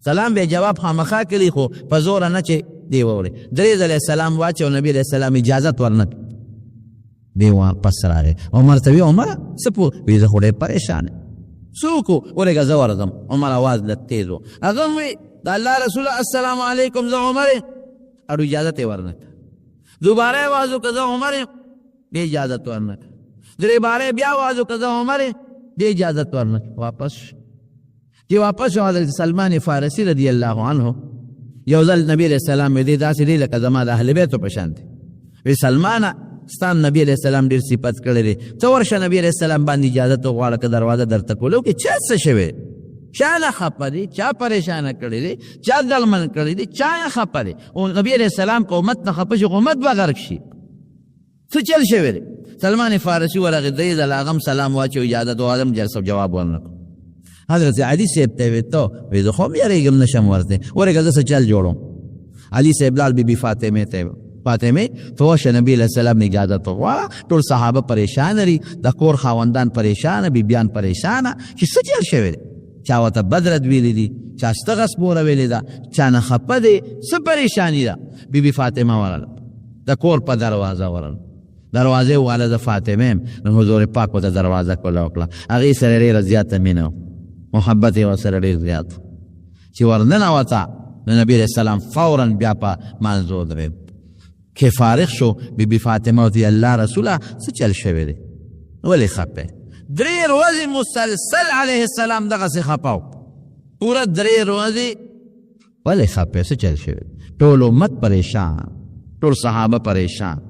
سلام به جواب خامخا کړي خو په زوره نه چې دی واوري درې ځلې سلام واچي او نبی علیه السلام اجازت ورنه دی واپس راغی عمر ته وی عمر څه پوه وی زه خو ډېر پریشان یم څوک و ورېږه زه ورځم عمر اواز لږ تیز و هغه هم وی د الله رسول السلام علیکم زه عمر یم اړو اجازت یې ورنه کړه دوباره یې اواز وکړه زه عمر یم بیا اجازت ورنه کړه درې باره بیا اواز وکړه زه عمر یم بیا اجازت ورنه کړه واپس چې واپس شو حضرت سلمان فارسی رضی الله عنه یو ځل نبی علیہ السلام دې داسې دی لکه زما د اهل بیتو په شان دی وی سلمانه ستا نبی علیہ السلام ډېر صفت کړی دی ته ورشه نبی علیہ السلام باندې اجازت وغواړه که دروازه درته کولو کې چا څه شوی چا نه خفه دی چا پریشانه کړی دی چا دلمن کړی دی چا یې خفه دی او نبی علیہ السلام که امت نه خفه شي خو امت به غرق شي څه چل شوی دی سلمان فارسی ورغې درې ځله هغه هم سلام واچو اجازت وغواړم جلسه جواب ورنه کړو حضرت علی صاحب ته وی ته وی زه خو هم یارېږم نشم ورته ورېږه زه څه چل جوړم علي صاحب لال بی بی فاطمې ته فاطمې ته ورشه نبي علیه السلام نه اجازت وغواړه ټول صحابه پریشان دي د کور خاوندان پریشانه بیبیان پریشانه چې څه چل شوی دی چا ورته بدرد ویلی دي چا ستغه سپوره ویلې ده چا نه خفه دی څه پریشاني ده بی بی فاطمه ورله د کور په دروازه ورله دروازې واله د فاطمې نو حضور پاک ورته دروازه کوله وکړه هغې سره ډېره زیاته مینه محبت یې ورسره ډېر زیات چې ورننوته نو نبي علیه السلام فورا بیا په منځ ودرېد کې فارغ شو بی بی فاطمه ورته الله رسوله څه چل شوی دی ولې خفه درې ورځې مسلسل علیه السلام دغسې خفه و پوره درې ورځې ولې خفه څه چل شوی ټول امت پریشان ټول صحابه پریشان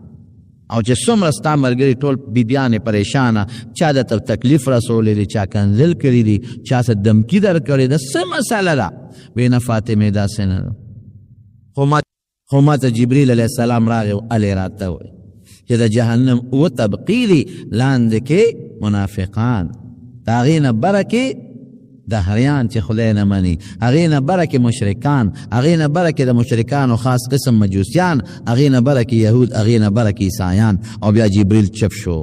او چې څومره ستا ملګري ټول بیبیانې پریشانه چا درته تکلیف رسولی دی چا کنزل کړي دي چا څه دمکي در کړې ده څه مسله ده وی نه فاطمې داسې نه ده خو ما ته جبریل علیه السلام راغی او هلې راته وایي چې د جهنم اوه طبقې دي لاندې کې منافقان د هغې نه بره کې دهریان چې خدای نه مني هغې نه بره کې مشرکان هغې نه بره کې د مشرکانو خاص قسم مجوسیان هغې نه بره کې یهود هغې نه بره کې عیسایان او بیا جبریل چپ شو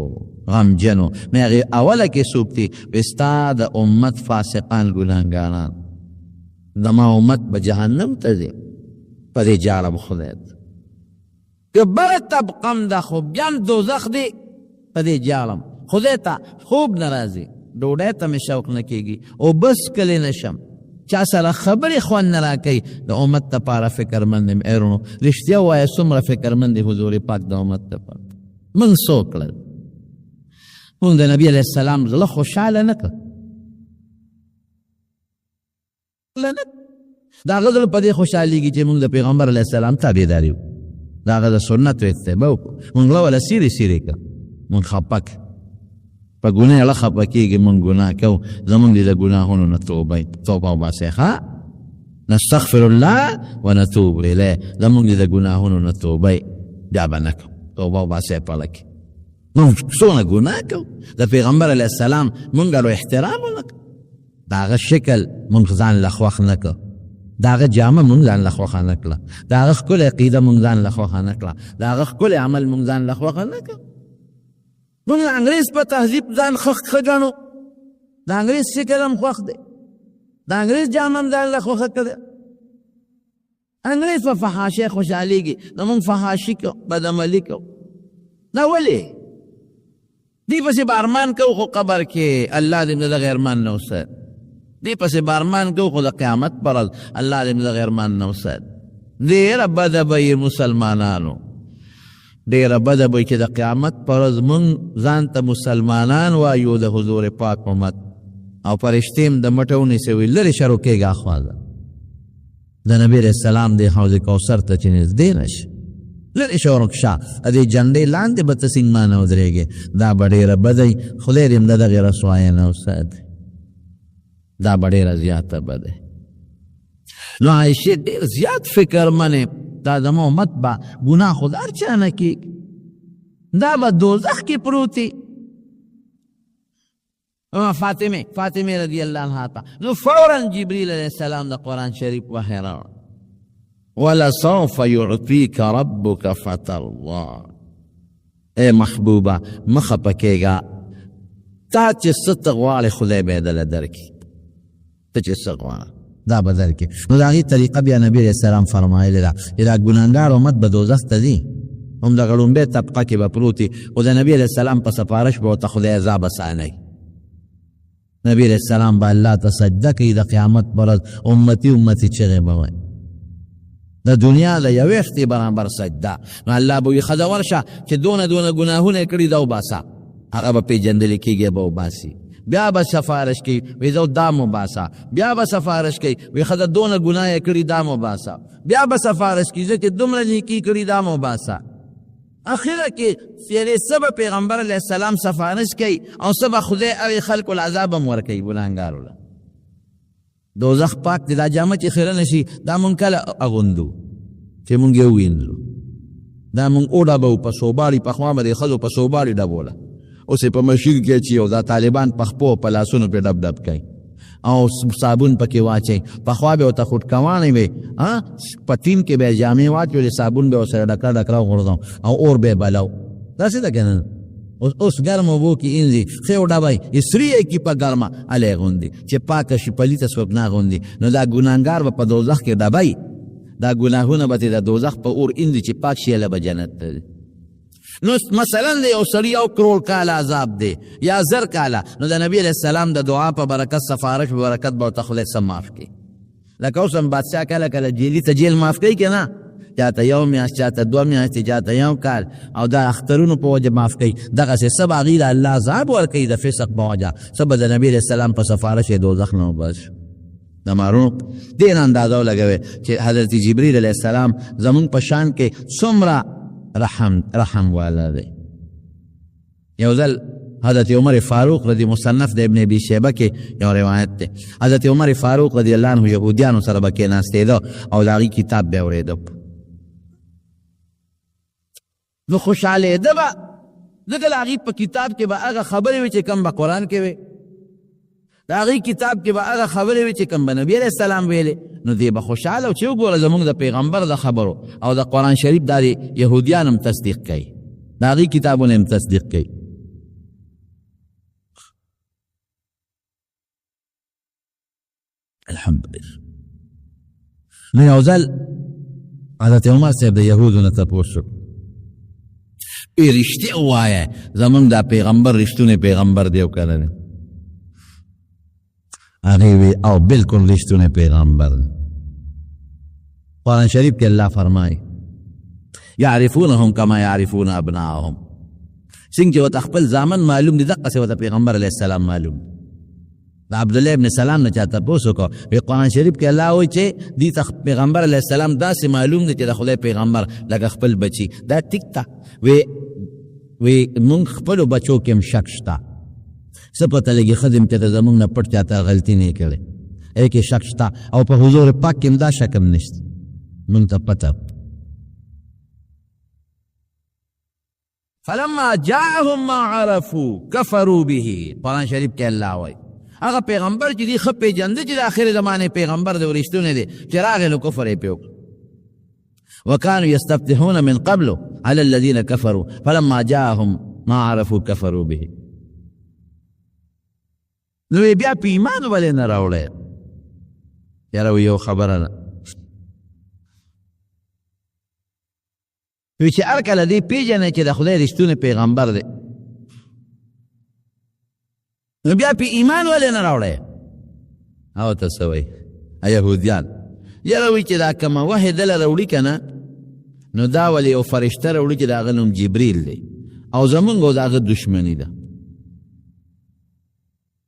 غمجنو نو هغې اوله کې څوک دي وایي ستا د امت فاسقان ګناهګاران زما امت به جهنم ته ځي په دې جاړم خدای ته که بله طبقم ده خو بیا هم دوزخ دی په دې جاړم خدای ته خوب نه راځي ډوډۍ ته مې شوق نه کېږي او بس کلی نشم چا سره خبرې خوند نه راکوي د امت دپاره فکرمند یم ایرونو رښتیا ووایه څومره فکرمند دی حضور پاک د امت دپاره موږ څه وکړل موږ د نبي علیه السلام زړه خوشحاله نه کړ د هغه زړه په دې خوشحالېږي چې موږ د پیغمبر علیه السلام تابعداري وکړو د هغه د سنتو اتباع وکړو موږ له وله سیرې سیرې کړ موږ خفه کړ په ګناه له خفه کېږي موږ ګناه کوو زموږ دې د ګناهونو نه توبه وباسئ ښه نستغفر الله ونتوب الیه زموږ دې د ګناهونو نه توبه بیا به نه کوو توبه وباسئ پړه کې موږ څونه ګناه کوو د پیغمبر علیه السلام موږ له احترام ونه کړو د هغه شکل موږ ځان له خوښ نه کړو د هغه جامه موږ ځان له خوښه نه کړه د هغه ښکلې عقیده موږ ځان له خوښه نه کړه د هغه ښکلې عمل موږ ځان له خوښه نه کړه موږ د انګریز په تهذیب ځان ښه ګڼو، د انګریز شکل هم خوښ دی، د انګریز جام هم ځان له خوښه کړی. انګریز په فحاشۍ خوشحالېږي، نو موږ فحاشي کو، بدعملي کو. دا ولې؟ دی پسې به ارمان کوو خو قبر کې الله دې موږ دغه ارمان نه وسات. دی پسې به ارمان کوو خو د قیامت پر ورځ الله دې موږ دغه ارمان نه وسات. ډېره بده به یې مسلمانانو، ډېره بده به چې د قیامت پر ورځ موږ ځان ته مسلمانان وایو د حضور پاک امت، او فرشتې هم د مټه ونیسي وي لرې شه روکېږه اخوازه د نبي علیه السلام د حوض کوثر ته چې نږدې نه شي، لرې شه ورک شه، د دې جنډې لاندې به ته سنګمانه ودرېږې. دا به ډېره بده وي، خدای دې هم د دغې رسوایۍ نه وساتي. دا به ډېره زیاته بده. نو عایشې ډېر زیات فکرمنې، دا زما امت به ګناه خو د هر چا نه کېږي، دا به دوزخ کې پروتي. فاطمه رضی اللہ عنہ تا نو فوراً جبریل علیہ السلام دا قرآن شریف وحی راوڑ، وَلَسَوْفَ يُعْطِيكَ رَبُّكَ فَتَرْضَى. اے محبوبہ مخه پکېږه، تا چې څه ته غواړې خدای به یې دله درکړي، ته چې څه غواړه دا به درکړي. نو د هغې طریقه بیا نبي علیه السلام فرمایلې ده چې دا ګناهګار امت به دوزخ ته ځي، هم دغه لومبۍ طبقه کې به پروت وي، خو د نبي علیه السلام په سفارش به ورته خدای عذاب اسانوي. نبی علیہ السلام با اللہ تا سجدہ کی دا قیامت برد امتی امتی چغی بوئی، دا دنیا دا یویختی برانبر سجدہ. نو اللہ بوی خدا ورشا چه دون گناہون کری دو باسا، اگا با پی جندلی کی گیا باو باسی، بیا با سفارش کی وی دو دامو باسا، بیا با سفارش کی وی خدا دون گناہ کری دامو باسا، بیا با سفارش کی زکی دمرا نیکی کری دامو باسا. اخیرہ کی یعنی سب پیغمبر علیہ السلام سفارش کی او سب خدای اوی خلق العذاب مور کی بلانگارو لا دوزخ پاک دی دا جامع چی خیره نشی دا من کل اغندو چی منگی وینزو دا من اوڑا باو پا صوباری پا خواه دی خدو پا صوباری ڈبولا اسے پا مشیر کی چیو دا طالبان پا خپو پا لاسونو پی ڈب ڈب کئی او صابون پا کی واچے پا خواه بے او تا خود کوانی بے پا تیم کے بے جامع واچو لی صابون بے او سر ڈکر غرداو او اور بے بلاو دا سی دا کنن اس گرمو بو کی انزی خیو ڈبای اسری ایکی پا گرما علی غندی چه پاکشی پلیت سوکنا غندی نو دا گناهگار با پا دوزخ کے ڈبای دا گناهون با تی دا دوزخ پا اور انزی چه پاک شیل با جنت دی. نو مثلا دی او سری او کرول کالا عذاب دی یا زر کالا، نو دا نبی علیہ السلام دا دعا پا برکت سفارش پا برکت با تخلیت سم معاف کی. لکه اوسم بادشاہ کالا کالا جیلی تا جیل معاف کی که نا، چاہتا یو میاش چاہتا دو میاش چاہتا یو کال، او دا اخترونو پا وجه معاف کی. دا غسی سب آغیر اللہ عذاب ورکی دا فسق با وجه سب دا نبی علیہ السلام پا سفارش دوزخ نو باش. دا مارون دین اندازو لگوے چه حضرت جبریل علیہ السلام زمون پشان کے سمرا رحم والا دے. یوزل حضرت عمر فاروق رضی مصنف دے ابن ابی شیبہ کے یو روایت دے، حضرت عمر فاروق رضی اللہ عنہ یہودیانو سر بکی ناستے دو او داغی کتاب بے ورے دو نو خوشحالے دبا دکل آغی پا کتاب کے با آغا خبری وچے کم با قرآن کے وے، دا آغی کتاب کے با آغا خبری وچے کم با نبی علیہ السلام ویلے، نو دی با خوشحال او چیو گورا زمونگ دا پیغمبر دا خبرو او دا قرآن شریف دا دی یہودیانم تصدیق کئی، دا آغی کتابونم تصدیق کئی. الحمدللہ. نو یوزل حضرت عمر صاحب دا یهودو نتپوشو ای رشتی اوایا زمان دا پیغمبر رشتون پیغمبر دیو کرنے اغیوی او بالکل رشتون پیغمبر. قرآن شریف کے اللہ فرمائی یعرفونهم کما یعرفون ابناءهم، سنگ جو تخپل زامن معلوم دی دقا سے وطا پیغمبر علیہ السلام معلوم. دا عبداللہ ابن سلام نے چاہتا پوسو کو وی قرآن شریف کے اللہ ہوئی چھے دی پیغمبر علیہ السلام دا سے معلوم دی چھے دا خدای پیغمبر لگا خپل بچی دا ٹکتا وی من خپلو بچو کم شکشتا سپتا لگی خدم چاہتا زمون نا پڑ چاہتا غلطی نہیں کرے ایک شکشتا او پا حضور پاک کم دا شکم نشت من تا پتا. فلما جاءهم ما عرفوا کفروا به، قرآن شریف کے اللہ ہوئی اگا پیغمبر چی دی خب پی جنده چی دا آخر زمانے پیغمبر دے ورشتونے دے چراغ لو کفر پیوک. وکانو یستفتحون من قبلو علی الذین کفروا فلما جاءهم ما عرفوا کفروا به. نو بیا په ایمان ولې نه راوړی؟ یاره یو خبره ده وی چې هر کله دې پیژنې چې د خدای رښتونی پیغمبر دی نو بیا په ایمان ولې نه راوړی؟ او ته څه وایي یهودیان یاره وایي چې دا کومه وحی دله راوړي که نه نو دا ولې یو فرشته راوړي چې د هغه نوم جبریل دی او زمونږ او د هغه دشمني ده.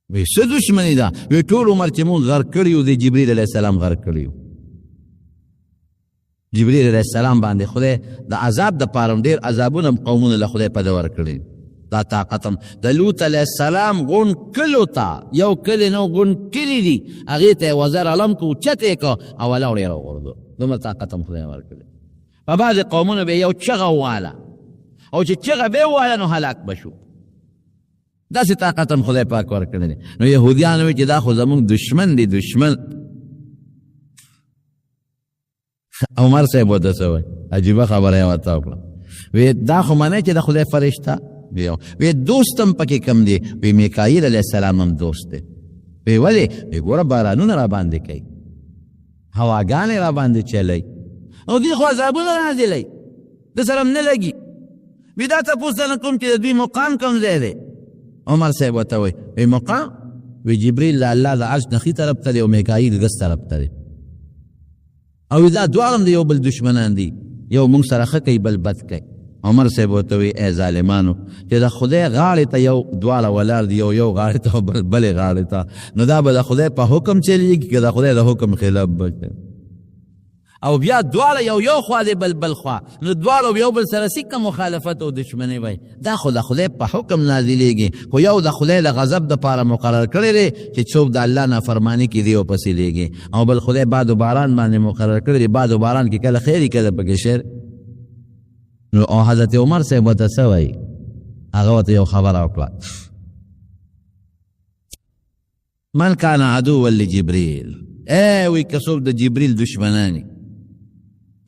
وی څه دشمني ده؟ وی ټول عمر چې مونږ غر کړي یو د جبریل علیه السلام غر کړي یو. جبریل علیه السلام باندې خدای د عذاب دپاره هم ډېر عذابونه قومونه له خدای په ده ورکړي. دا طاقت هم د لوط علیه السلام غونډ کلو ته یو کلي نو غونډ کلي دي هغې ته یې وزر علم کو اوچت یې که او ولاړ یې راوغورځو. دومره طاقت هم خدای ورکړي. په بعضې قومونو به یو چغه وواله او چې چغه به یې وواله نو هلاک به شو. داسې طاقت هم خدای پاک ورکړی دی. نو یهودیان وایي چې دا خو زمونږ دشمن دی دشمن. عمر صاحب ورته څه وایي عجیبه خبره یې ورته وکړه. وی دا خو منئ چې د خدای فرشته وی دوست هم پکې کم دی. وی میکایل علیه السلام هم دوست دی. وی ولې؟ وی ګوره بارانونه را باندې کوي هواګانې را باندې چلی او دوی خو عذابونه نازلوي د سره هم نه لګي. وی دا تپوس نه کوم چې د دوی مقام کوم ځای دی؟ عمر صاحب ورته وایي وی مقام؟ وی جبریل د الله د عرش نه ښي طرف ته دی او میکایل ګس طرف ته دی او دا دواړه هم د یو بل دشمنان دي. یو مونږ سره ښه کوي بل بد کوي. عمر صاحب ورته وایي ای ظالمانو چې د خدای غاړې ته یو دواړه ولاړ دي یو غاړې ته او بلې غاړې ته نو دا به د خدای په حکم چلیږي که د خدای د حکم خلاف به او بیا دواړه یو خوا دی بل خوا نو دواړه یو بل سره سکه مخالفت او دشمني وای. دا خو د خدای په حکم نازلیږي خو یو د خدای د غضب دپاره مقرر کړی دی چې څوک د الله نافرماني کړي او پسې لیږي او بل خدای باد و باران باندې مقرر کړی دی. باد و باران کې کله خیر کله پکې شر. نو او حضرت عمر صاحب ورته څه وایي هغه ورته یو خبره وکړه من کان عدوا لجبریل وی که څوک د جبریل دشمنانی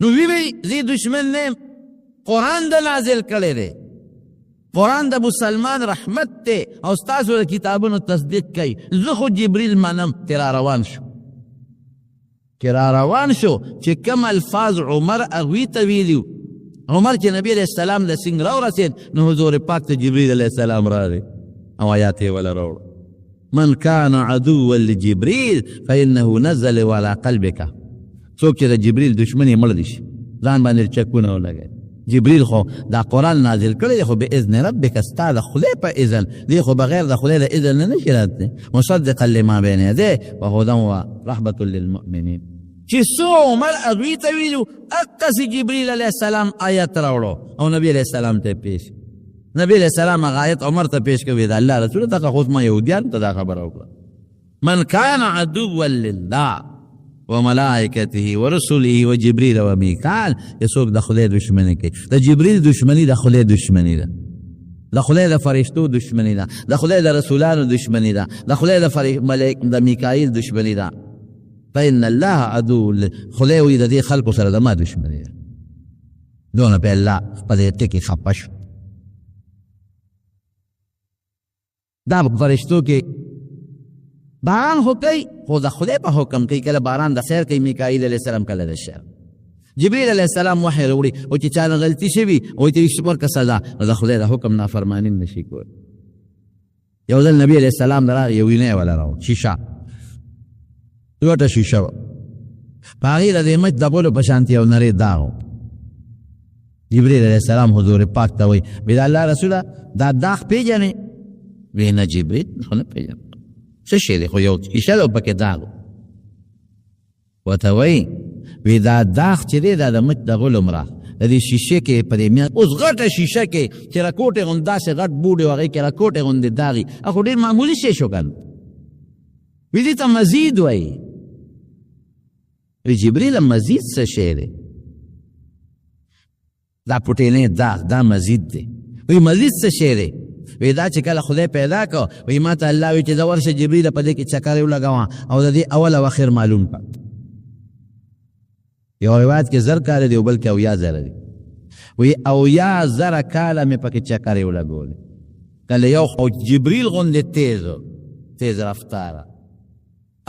نو وی زی دشمن نیم قرآن دا نازل کړی دی. قرآن د مسلمان رحمت دی او ستاسو د کتابونو تصدیق کوي. زه خو جبریل منم چې را روان شو چې کم الفاظ عمر هغوی ته ویلي عمر چې نبی علیہ السلام د سنگ راو رسید نو حضور پاک ته جبریل علیہ السلام راغی او آیات یې ولا راوړه من کان عدوا لجبریل فانه نزل على قلبک. څوک چې د جبریل دشمني مړ دي شي ځان باندې چکونه ولګوي. جبریل خو دا قرآن نازل کړی دی خو باذن ربک ستا د خدای په اذن دی خو بغیر د خدای د اذن نه نشي راتلی مصدقا لما بین یدیه وهدی ورحمة للمؤمنین. چې څو عمر هغوی ته ویلو اقصې جبریل علیه السلام آیت راوړو او نبی علیه السلام ته پیش نبی علیه السلام هغه آیت عمر ته پیش کوي د الله رسول ته خو ما یهودیانو ته دا خبره وکړه من کان عدوا لله وملائکته ورسله وجبریل ومیکال. یڅوک د خدای دشمني کوي د جبریل دشمني د خدای دشمني ده د خدای د فرشتو دشمني ده د خدای د رسولانو دشمني ده د خدای د میکائیل دشمني ده. فإن الله عدو خدای وی د دې خلکو سره د ما دشمني ده. دونه په الله په دې ټکي خپه شو. دا فرشتو کې باران خو کوي خو د خدای په حکم کوي. کله باران د خیر کوي میکائیل علیه السلام کله د شر. جبریل علیه السلام وحی راوړي او چې چا نه غلطي شوي او ته ورکړه سزا نو د خدای د حکم نافرماني نشي کولی. یو ځل نبی علیه السلام راغی یو وینه ولا راوړ شیشه دوټه شیشه په هغې د دې مچ دبلو په شانتې یو نری داغ و. جبریل علیه السلام حضور پاک ته وایي وی د الله رسوله دا داغ پیژنې؟ وی نه جبریل خو نه پیژنم څه شی دی خو یو شیشه ده پکې داغ ورته وایي وی دا داغ چې دی دا د مچ د غلو مرا د دې شیشې کې په دې میان اوس غټه شیشه کې چې راکوټې غوندې داسې غټ بوډۍ و هغې کې راکوټې غوندې داغي خو ډېر معمولي شی شو که وی دې ته مزید وایي. وی جبریل مزید څه شی دی؟ دا پټینې داغ دا مزید دی. وی مزید څه شی دی؟ وی دا چې کله خدای پیدا کو وی ما ته الله وی چې زه ورشه جبریل په دې کې چکر یې ولګوه او د دې اول او اخر معلوم کړه. یو روایت کې 1000 کاله دی او بل کې 1000 دی. وی او یا زر کاله مې پکې چکرې ولګولې کله یو خو جبریل غوندې تیز رفتاره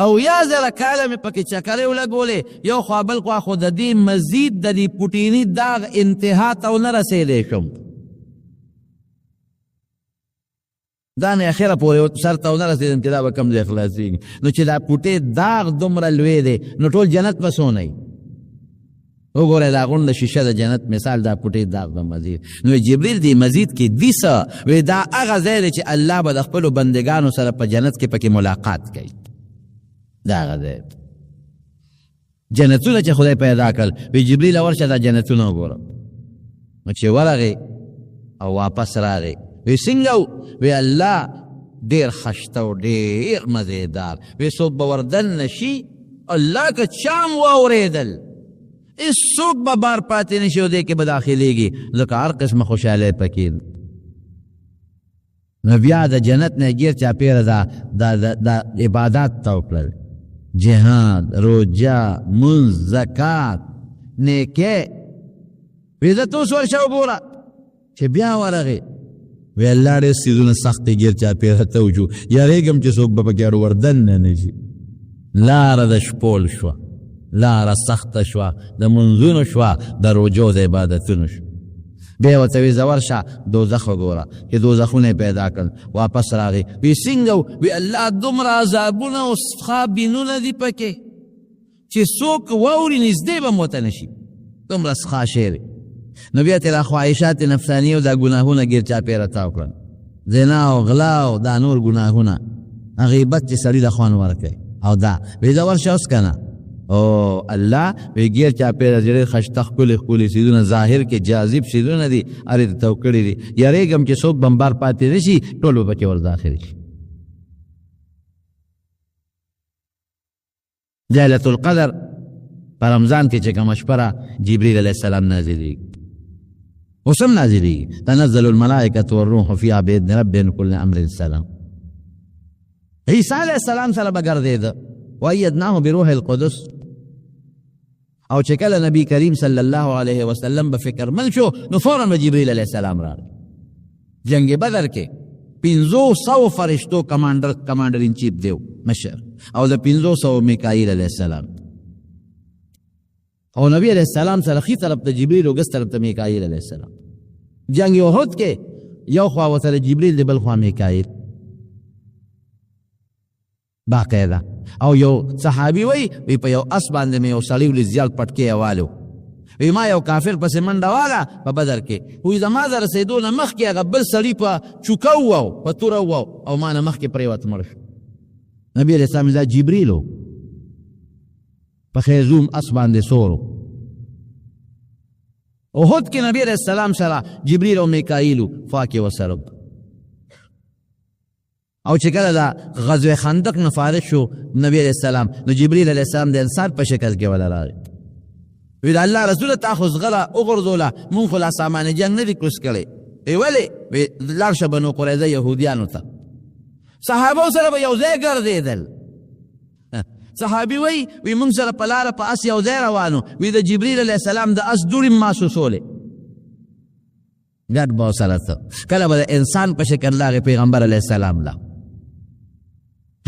او یا زر کاله مې پکې چکرې ولګولې یو خوا بل خوا خو د دې مزید د دې پوټیني داغ انتها ته ونه رسېدی شم دا نه اخره پورې سر ته ونه رسېدم چې دا به کوم ځای خلاصېږي نو چې دا پوټې داغ دومره لوی دی نو ټول جنت به څونه وي وګوره دا غونډه شیشه د جنت مثال دا پوټې داغ د مزید نو جبریل دی مزید کې دي څه وی دا هغه ځای دی چې الله به د خپلو بندګانو سره په جنت کې پکې ملاقات کوي دا هغه ځای جنتونه چې خدای پیدا کړل وی جبریل ورشه دا جنتونه وګوره نو چې ورغی او واپس راغی وی څنګه وی الله ډېر ښه او ډېر مزېدار وی څوک به وردن نشي الله که چام واورېدل هېڅوک به بار پاتې نشي او دې کې به داخلېږي ځکه هر قسمه خوشحالۍ پکې نو بیا د جنت نه ګیر چاپېره دا عبادات ته وکړل جهاد روژه منځ زکات نیکۍ وی زه توس ورشه وګوره چې بیا ورغې وی الله ډېر څیزونه سخت ګیر چاپېره ته وچو یارېږم چې څوک به پکې وردن نه نشي لاره د شپول شوه لاره سخته شوه د منځونو شوه د روژو د عبادتونو شوه بیا ورته وی زه ورشه دوزخ وګوره چې دوزخونه یې پیدا کړل واپس راغی وی څنګه وی الله دومره عذابونه او سخابینونه دي پکې چې څوک واوري نږدې به هم ورته نشي دومره سخا شی دی نو بیا تېره خواهشات نفساني او دا ګناهونه ګیر چاپېره تاو کړل زنا او غلا او دا نور ګناهونه غیبت چې سړي له خوند ورکوي او دا وی زه ورشه اوس که نه او الله وی ګیر چاپېره ډېر ښایسته ښکلي ښکلي څیزونه ظاهر کې جاذب څیزونه دي هرې ته تو کړي دي یارېږم چې څوک بمبار پاتې نه شي ټول به پکې ور داخل شي لیلة القدر په رمضان کې چې کومه شپه را جبریل علیه السلام نازلېږي اوس هم نازلېږي تنزل الملائکة والروح فیها بإذن ربهم من کل امر سلام عیسی علیه السلام سره به ګرځېده وایدناه بروح القدس او چې کله نبی کریم صلی الله علیه وسلم به فکرمند شو نو فورا به جبریل علیه السلام راغی جنگ بدر کې 500 فرشتو کمانډر ان چیف دیو مشر او د 500 میکائیل علیه السلام او نبی علیه السلام سره خي طرف ته جبریل او ګس طرف ته میکائیل علیه السلام جنگ احد کې یو خوا ورسره جبریل دی بل خوا میکائیل باقاعده او یو صحابي وی په یو اس باندې مې یو سړی ولې زیات پټکې اوالو وی ما یو کافر پسې منډه واله په بدر کې وی زما د رسېدو نه مخکې هغه بل سړي په چوکه وواو په توره وواو او ما نه مخکې پرېوت مړ شو نبي علیه السلام دا جبریل و په خیزوم اس باندې سورو احد کې نبي علیه السلام سره جبریل او میکائیل فاکې وسره او چې کله دا غزوه خندق نه فارغ شو نبی علیہ السلام نو جبریل علیہ السلام د انسان په شکل کې ولا راغی وی دا الله رسول تاخذ غلا وګرځوله مونږ خو لا سامان جنگ نه دي کوس کړي ای ولی وی لار شبنو قریظه يهوديانو ته صحابه سره به یو ځای ګرځیدل صحابي وی مونږ سره په لار په اس یو ځای روانو وی د جبریل علیہ السلام د اس دوړې محسوسولې ګډ به سره ته کله به انسان په شکل راغی پیغمبر علیہ السلام لا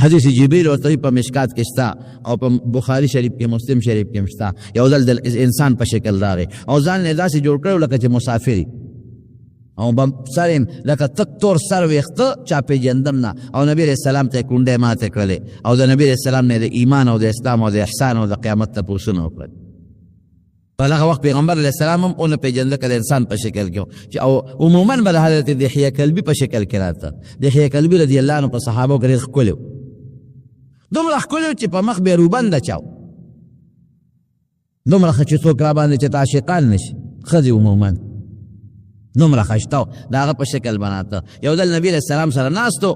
حدیث جبریل ورته په مشکات کې شته او په بخاری شریف کې مسلم شریف کې شته یو ځل د انسان په شکل راغی او ځان یې داسې جوړ کړو لکه چې مسافر او سر لکه تک تور سر ویښته چا پېژندم نه او نبي علیه السلام ته یې کونډۍ ماتې کړلې او د نبي علیه السلام نه د ایمان او د اسلام او د احسان او د قیامت تپوسونه وکړل په دغه وخت پیغمبر علیه السلام هم ونه پېژنده که د انسان په شکل کې او عموما به د حضرت دحیه کلبي په شکل کې راته دحیه کلبي رضي الله عنه په صحابو کې ډېر ښکلی دومره ښکلی چې په مخ بې روبنده چاو دومره ښه چې څوک را باندې چې عاشقان نه شي ښځې عموما دومره ښایسته و د هغه په شکل بناته یو ځل نبي علیه السلام سره ناست و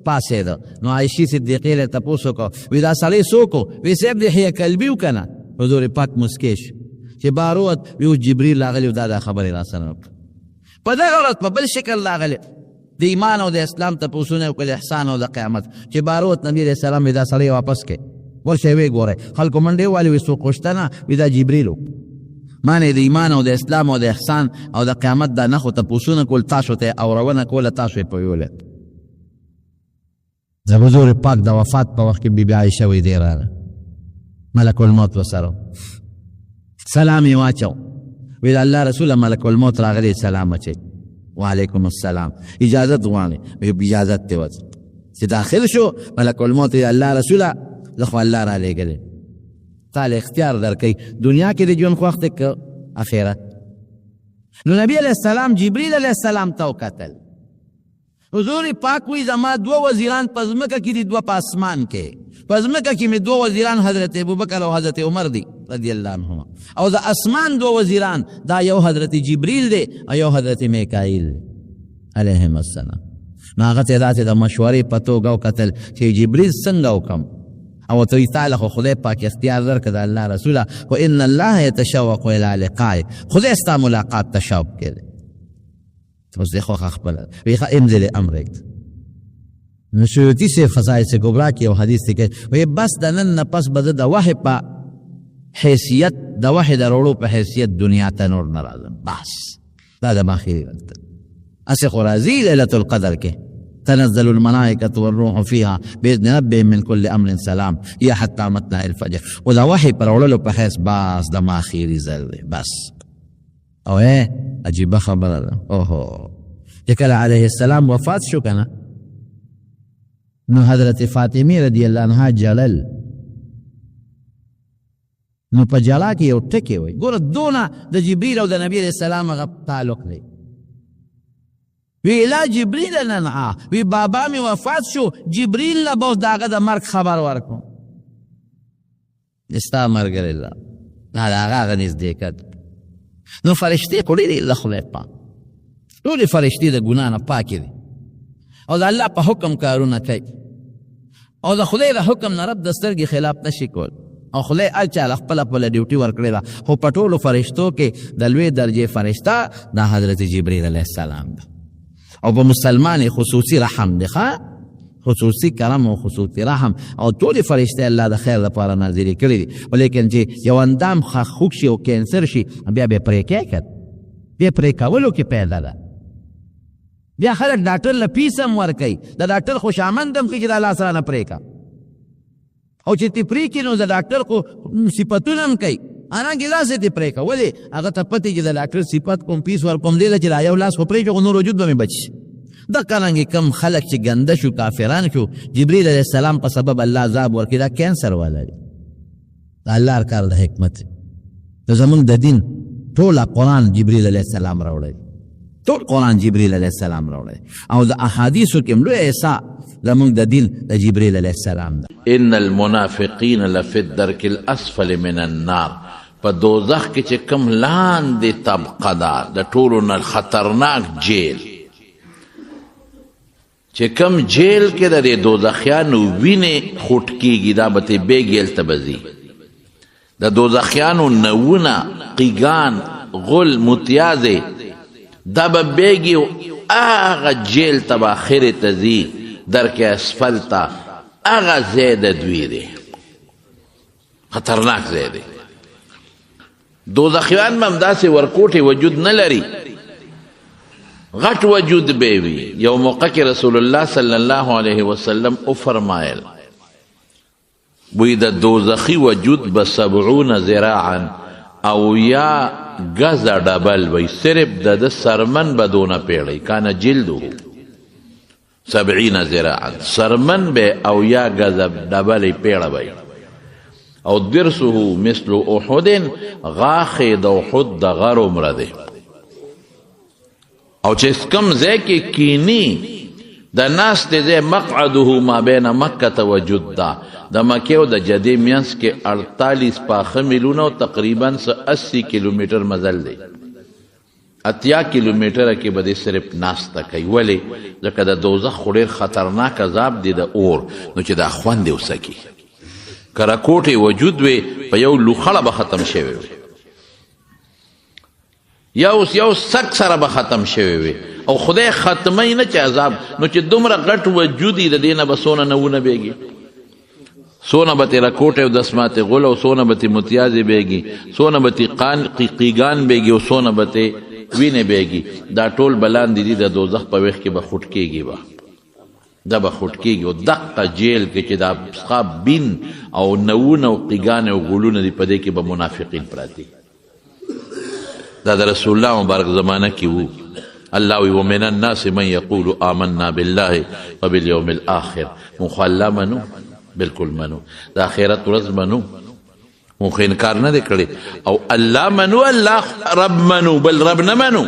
پاڅېده نو عایشې صدیقې له تپوس وکړو وی دا سړی څوک و وی صاحب دحیه کلبي و که نه حضور پاک مسکی شو چې باروت وی اوس جبریل راغلی و دا خبرې را سره وکړه په دغه ورځ په بل شکل راغلی د ایمان او د اسلام تپوسونه وکړل احسان او د قیامت چې باروت نبي علیه السلام وی دا سړی واپس کړي ورشئ ویې ګورئ خلکو منډې والې وی څوک شته نه وی دا جبریل و معنی د ایمان او د اسلام او د احسان او د قیامت دا نخو تپوسونه کول تاسو ته اورونه کوله تاسو یې پویولې د حضور پاک د وفات په وخت کې بیبي عایشه وی دی راغله ملک الموت ورسره سلام یې واچو وی د الله رسوله ملک الموت راغلی سلام اچوي وعلیکم السلام اجازت غواړي وی اجازت ته وڅ چې داخل شو ملک الموت الله رسوله زه خو الله را لېږلی تعالی اختیار درکوي دنیا کې د ژوند خو وخت که آخرت نو نبی علیه السلام جبریل علیه السلام ته وکتل حضور پاک وی زما دوه وزیران په ځمکه کې دي دوه په اسمان کې په ځمکه کې مې دوه وزیران حضرت ابوبکر او حضرت عمر دي رضی الله عنهما او د اسمان دوه وزیران دا یو حضرت جبریل دی او یو حضرت میکائیل دی علیهم السلام نو هغه ته داسې د مشورې په توګه وکتل چې جبریل څنګه وکم او ته تعالی خو خدای پاک اختیار درکړه د الله رسوله و ان الله یتشوق الی لقائه خدای ستا ملاقات ته شوق کړي اوس دی خو خپله وی امضي امرک نو سیوطي سے فضائل سے کبرا کې یو حدیث دی کې وی بس د نن نه پس به د وحی په حیثیت د وحی د وروړو په حیثیت دنیا ته نور نه راځم بس دا د ماخري وخت اسې خو راځي لیلة القدر کې تنزل الملائكة والروح فيها بإذن ربهم من كل أمر سلام یا حتی مطلع الفجر و دا وحی پر وړلو په حیث بس د ماخري ځل دی بس او عجیبه خبره ده اوهو چې کله علیه السلام وفات شو کنه نو حضرت فاطمی رضی الله عنها جلل نو په جلا کې یو ټکی وای ګوره دونه د جبریل او د نبی علیه السلام هغه تعلق دی وی لا جبریل ننعا وی بابا می وفات شو جبریل نه به د هغه د مرګ خبر ورکړو ستا ملګری ده د هغه نزدېکت نو فرشتې خو ډېرې له خدای پاک ټولې فرشتې د ګناه نه پاکې دي او د الله په حکم کارونه کوي او د خدای د حکم نه رب د سترګې خلاف نشي کول او خدای هر چا له خپله ډیوټي ورکړې ده خو په ټولو فرشتو کې د لوی درجې فرشته دا حضرت جبریل علیه السلام ده او په مسلمان خصوصي رحم دی خصوصي کرم او خصوصي رحم او ټولې فرشتې الله د خیر لپاره نازلې کړي دي ولیکن چې یو اندام خوږ شي او کینسر شي بیا به پرې کېږي بیا پرې کولو کې پیدا ده بیا خلک ډاکټر له فیس هم ورکوي د ډاکټر خوشامند هم کوي چې د الله سره نه پرې کا او چې تی پرې کړي نو د ډاکټر خو صفتونه هم کوي حالانکې داسې دې پرې کا ولې هغه ته پتې چې د ډاکټر صفت کوم فیس ورکوم دی چې دا یو لاس خو پرې شو نور وجود به مې بچي دا قرانګې کم خلک چې ګنده شو کافران شو جبریل علیه السلام په سبب الله عذاب ورکړي دا کینسر والا دی دا الله کار د حکمت د زمونږ د دین ټول قرآن جبریل علیه السلام راوړی ټول قرآن جبریل علیه السلام راوړی او د احادیثو کې هم لوی عیسی زمونږ د دین د جبریل علیه السلام ده ان المنافقین لفی الدرک الاسفل من النار په دوزخ کې چې کم لاندې طبقه ده د ټولو نه خطرناک جیل چې کم جیل کې د دې دوزخیانو وینې خوټ کېږي دا به تې بیګیل ته به ځي د دوزخیانو نوونه قیګان غل متیازې دا به بیګي هغه جیل ته به آخرې ته ځي درک اسفل ته هغه ځای د دوی دی خطرناک ځای دی دوزخیان به همداسې ورکوټې وجود نه لري غټ وجود به وي یو موقع کې رسول الله صلی الله علیه وسلم او فرمایل وی د دوزخی وجود به 70 ذراعا او یا گزه ډبل وی صرف د سرمن به دونه پیړی کانه جلدو 70 ذراعا سرمن به او یا گزه ډبل پیړه وی او درسه مثل احد غاخ د احد د غر عمره ده او چې کم ځای کې کینی د ناس د ځای مقعده ما بین مکه و جده د مکې او د جدې مینس کې 48 پاخه میلونه او تقریبا 80 کیلومتر مزل دی 80 کیلومتر کې به صرف ناسته کوي ولې ځکه د دوزخ خو ډېر خطرناک عذاب دی د اور نو چې دا خوند یې وسکي کراکوټې وجود وي په یو لوخړه به ختم شوی وي یو سک سره به ختم شوی وي او خدای ختمی نه چې عذاب نو چې دومره غټ وجودی د دې نه به څونه نوونه بیږي سونه به تیره کوټې او دسماتې غول او سونه به تې متیازې بیږي سونه به تې قیقان بیږي او سونه به تې وینې بیږي دا ټول بلان دي د دوزخ په ویښ کې به خوټ کېږي به دا به خوټ کېږي او دقه جیل کې چې دا څخه بین او نوونه او قیګانې او غولونه دي په دې کې به منافقین پراته دا د رسول الله مبارک زمانه کې وو الله وی ومن الناس من يقول آمنا بالله وباليوم الآخر مخ الله منو بالکل منو د آخرت ورځ منو مخ انکار نه دی کړی او الله منو الله رب منو بل رب نه منو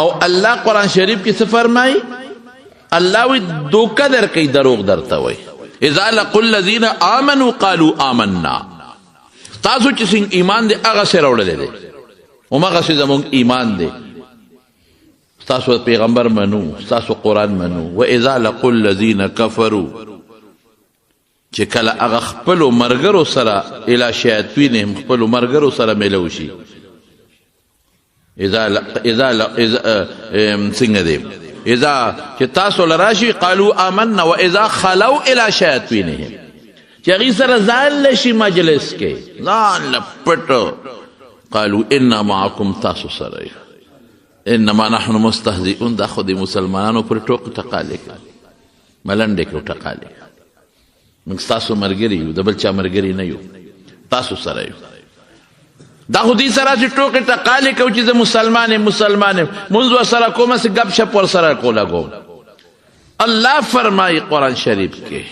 او الله قرآن شریف کې څه فرمایي الله وی دوکه درکوي دروغ درته وی اذا لقوا الذين آمنوا قالوا آمنا تاسو چې څنګه ایمان دی هغه سره وړلی دی همغسې زمونږ ایمان دی ستاسو پیغمبر منو ستاسو قرآن منو و اذا لقوا الذین کفروا چې کله هغه خپلو ملګرو سره الی شیاطینهم خپلو ملګرو سره میلو شي څنګه دی اذا چې تاسو لراشي قالوا آمنا و اذا خلوا الی شیاطینهم چې هغې سره ځان لشي مجلس کې ځان لپټو قالوا انا معكم تاسو سره انما نحن مستهزئون دا خو د مسلمانانو پر ټوک ټقالې کوي ملنډې کوي ټقالې موږ ستاسو ملګري یو د بل چا ملګري نه یو تاسو سره یو دا خو دې سره چې ټوکې ټقالې کوي چې زه مسلمان یم مونځ ورسره کوم هسې ګپ شپ ورسره ولګوم الله فرمایي قرآن شریف کې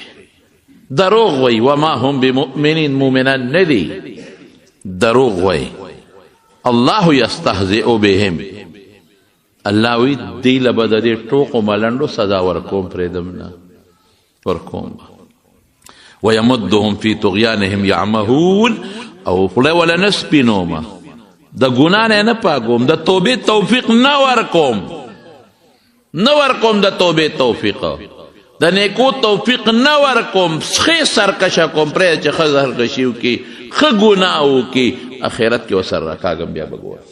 دروغ وی وما هم بمؤمنین مؤمنان نه دي دروغ وی الله یستهزئ بهم الله وی دی لبه د دې ټوکو ملنډو سزا ورکوم پرېږدم نه ورکوم ویمدهم فی طغیانهم یعمهون او خوله وله نه سپینومه د ګناه نه پاکوم د توبې توفیق نه ورکوم د توبې توفیق د نیکو توفیق نه ورکوم ښې سرکشه کوم پرې چې ښه سرکشي وکړي ښه ګناه وکړي اخرت کې ورسره راکاږم بیا به ګوره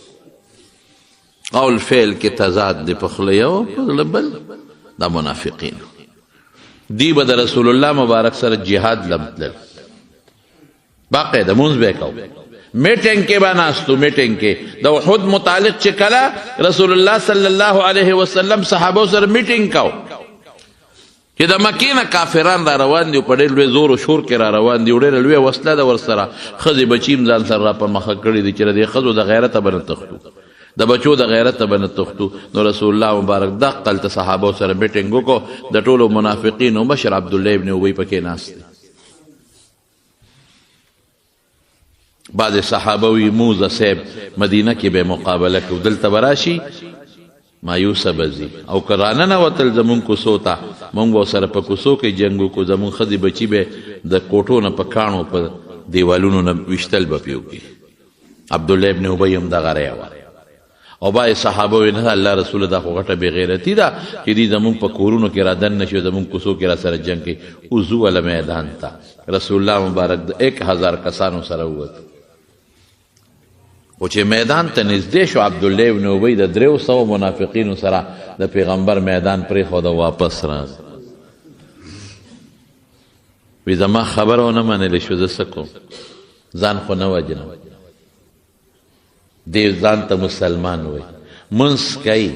قول فعل کې تضاد دی په خوله یو په زړه بل دا منافقین دی به د رسول الله مبارک سره جهاد لم تلل باقاعده مونځ به یې کو میټینګ کې به ناستو میټینګ کې د احد متعلق چې کله رسول الله صلی الله علیه وسلم صحابو سره میټینګ کو چې د مکې نه کافران را روان دي او په ډېر لوی زور و شور کې را روان دي او ډېره لویه وسله ده ورسره ښځې بچي هم ځان سره را په مخه کړي دي چې د دې ښځو د غیرته به نه تښتو د بچو د غیرته به نه تښتو نو رسول الله مبارک دقه هلته صحابو سره میټینګ وکړو د ټولو منافقینو مشر عبدالله ابن ابی پکې ناست دی بعضې صحابه وي موزه صاحب مدینه کې به مقابله کوي دلته به راشي مایوسه به ځي او که راننوتل زمونږ کوڅو ته مونږ به ورسره په کوڅو کې جنګ وکړو زمونږ ښځې بچي به د کوټو نه په کاڼو په دیوالونو نه ویشتل به پې وکړي عبدالله ابن ابی هم دغه ری وه او بعضې صحابه وایي نه الله رسوله دا خو غټه بېغیرتي ده چې دوی زمونږ په کورونو کې را دننه شي او زمونږ کوڅو کې را سره جنګ کوي وضو والا میدان ته رسول الله مبارک د 1000 کسانو سره ووت او چې میدان ته نږدې شو عبدالله ابن ابی د 300 منافقینو سره د پیغمبر میدان پرېښود او واپس راغی وی زما خبره ونه منلې شو زه څه کوم ځان خو نه وجنم دی ځان ته مسلمان وی منځ کوي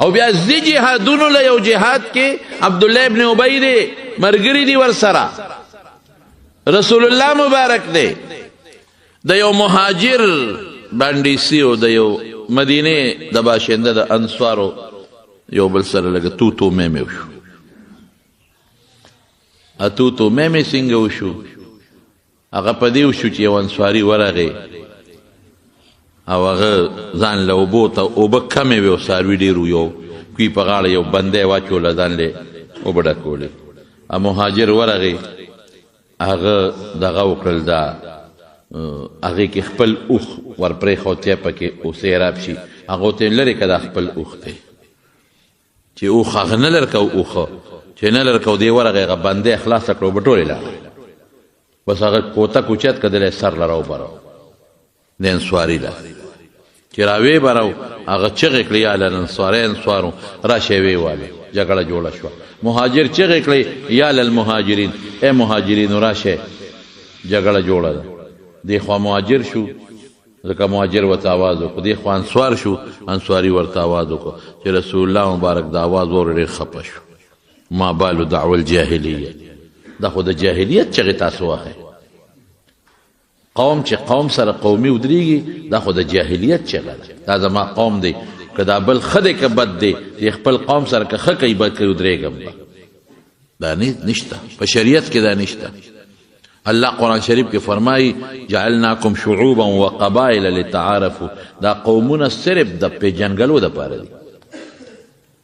او بیا ځي جهادونو له یو جهاد کې عبدالله ابن ابی دی ملګري دي ورسره رسول الله مبارک دی د یو مهاجر بانډیسی او د یو مدینه د باشنده د انصارو یو بل سره لږه توتو میمې وشو توتو میمې څنګه وشو هغه په دې وشو چې یو انصاري ورغی او هغه ځان له اوبو ته اوبه کمې وې او څاروي ډېر وو یو کوي په غاړه یو بندی واچوله ځان له اوبه ډکولې مهاجر ورغی هغه دغه وکړل دا هغې کې خپل اوښ ورپرېښود چې پکې سیراب شي هغه ته یې لرې که دا خپل اوښ دی چې اوښ هغه نه لرکو اوښه چې نه لرکو دی ورغی هغه بندی خلاصه کړه اوبه ټولې لاړې بس هغه کوته کوچت که دلی سر له راوبره د انسواري له چې راوی براو هغه چغې کړې یا للانصارو راشئ ویې واله جګړه جوړه شوه مهاجر چغې کړې یا للمهاجرین ای مهاجرینو راشئ جګړه جوړه ده دی خوا مهاجر شو ځکه مهاجر ورته آواز وکړو دی خوا انصار شو انصاري ورته آواز وکړو چې رسول الله مبارک د آواز واورې ډېر خفه شو ما بالو دعوه الجاهلیه دا خو د جاهلیت چغې تاسو واخئ قوم چې قوم سره قومي ودرېږي دا خو د جاهلیت چغه ده دا زما قوم دی که دا بل ښه دی که بد دی د خپل قوم سره که ښه کوي بد کوي ودرېږم دا نشته په شریعت کې دا نشته الله قرآن شریف کې فرمایي جعلناکم شعوبا وقبائل لتعارفوا دا قومونه صرف د پیژنګلو دپاره دي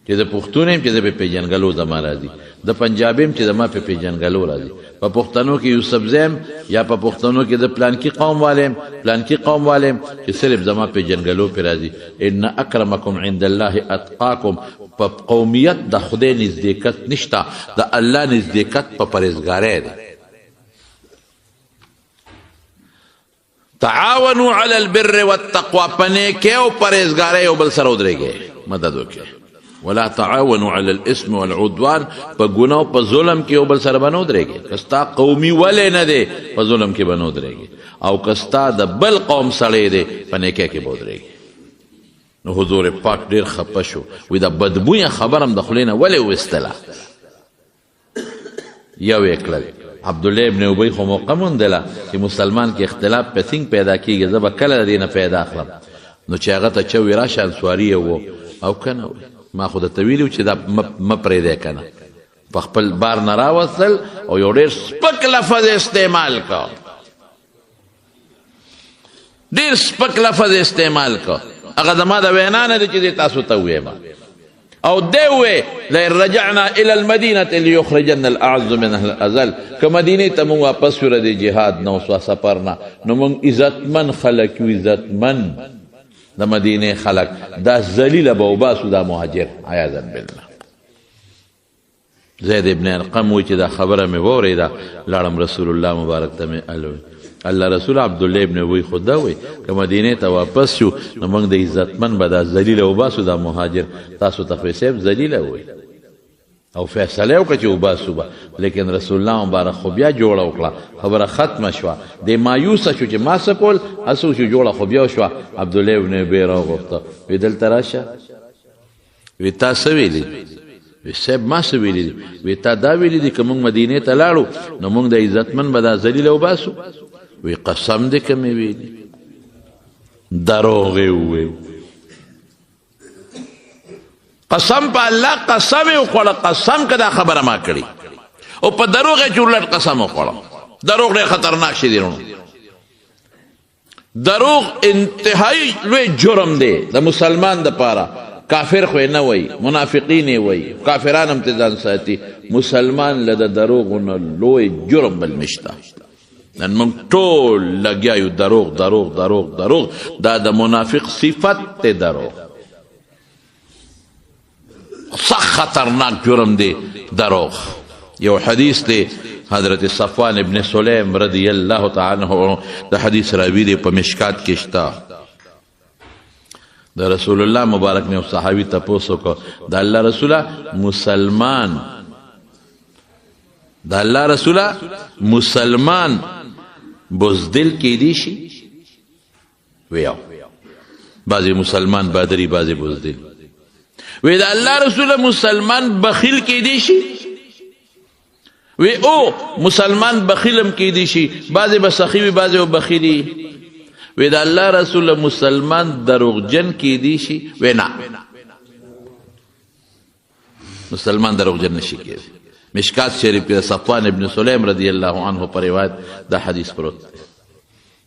چې د پښتون یم چې زه په پیژنګلو زما راځي د پنجاب یم چې زما په پیژنګلو راځي په پښتنو کې یوسف زیم یا په پښتنو کې د پلانکي قوم والیم پلانکي قوم والیم چې صرف زما پیژنګلو پې راځي ان اکرمکم عند الله اتقاکم په قومیت د خدای نزدېکت نشته د الله نزدېکت په پرهیزګارۍ دی تعاونوا علی البر والتقوى پنیکۍ او پرهیزګارۍ یو بل سره ودرېږئ مدد وکړئ ولا تعاونوا على الاسم والعدوان په ګناه او په ظلم کې یو بل سره به نه ودرېږئ که ستا قومي ولې نه دی په ظلم کې به نه ودرېږئ او که ستا د بل قوم سړی دی په نیکۍ کې به ودرېږئ نو حضور پاک ډېر خفه شو وایي دا بدبویه خبر هم د خولې نه ولې ویستله یو یې کړل عبدالله ابن ابی خو موقع موندله چې مسلمان کې اختلاف په څنګه پیدا کېږي زه به کله د دې نه پیدا اخلم نو چې هغه ته چا وي راشه انصاري یې و او که نه ما خو درته ویلي و چې دا مه پرېږدی که نه په خپل بار نه راوستل او یو ډېر سپک لفظ استعمال که ډېر سپک لفظ استعمال که هغه زما د وینا نه دی چې دی تاسو ته وویم او دی ووی لئن رجعنا الى المدینة لیخرجن الاعز منها الاذل که مدینې ته مونږ واپس شو د جهاد نه او سفر نه نو مونږ عزتمن خلک یو عزتمن د مدینې خلک دا ذلیله به وباسو دا مهاجر عیاذا بالله زید ابن ارقم وایي چې دا خبره مې واورېده لاړم رسول الله مبارک ته مې الله رسول عبدالله ابن ابی خو دا وایي که مدینې ته واپس شو نو موږ د عزتمن به دا ذلیله وباسو دا مهاجر تاسو ته خو صاحب ذلیله وایي او فیصله وکړه چې وباسو به لیکن رسول الله مبارک خو بیا جوړه وکړه خبره ختمه شوه د مایوسه شو چې ما څه کول هسه چې جوړه خو بیا شوه عبدالله ابن ابی راوغوښته وایي دلته راشه وایي تا څه ویلي وی صاحب ما څه ویلي دي وی تا دا ویلي دي که موږ مدینې ته لاړو نو موږ د عزتمن به دا ذلیله وباسو وی قسم دې که مې ویلي دروغ یې وویل قسم په الله قسم یې وخوړه قسم که دا خبره ما کړې او په دروغ یې چورلټ قسم وخوړه دروغ ډېر خطرناک شي دی دروغ انتهایی لوی جرم دی د مسلمان دپاره کافر خو نه وای منافقین وای کافران هم ځان ساتي مسلمان له د دروغونو لوی جرم بل نشته نن موږ ټول لګیا یو دروغ دروغ دروغ دروغ دا د منافق صفت ته دروغ سخت خطرناک جرم دی دروغ یو حدیث دی حضرت صفوان ابن سلیم رضی الله تعالی عنہ د حدیث راوی دی په مشکات کې شته د رسول الله مبارک نے صحابی تپوسو کو د الله رسوله مسلمان د الله رسوله مسلمان بزدل کې دی شي ویاو بعضی مسلمان بادری بعضی بزدل وی د الله رسوله مسلمان بخیل کې دی شي وی او مسلمان بخیلم کې دی شي بعضی بسخی وی بعضی بخیلی وی دا اللہ رسول مسلمان دروغجن کی دی شي وی نا مسلمان دروغجن نشي کی مشکات شریف کې صفوان ابن سلیم رضی اللہ عنہ پر روایت دا حدیث پروت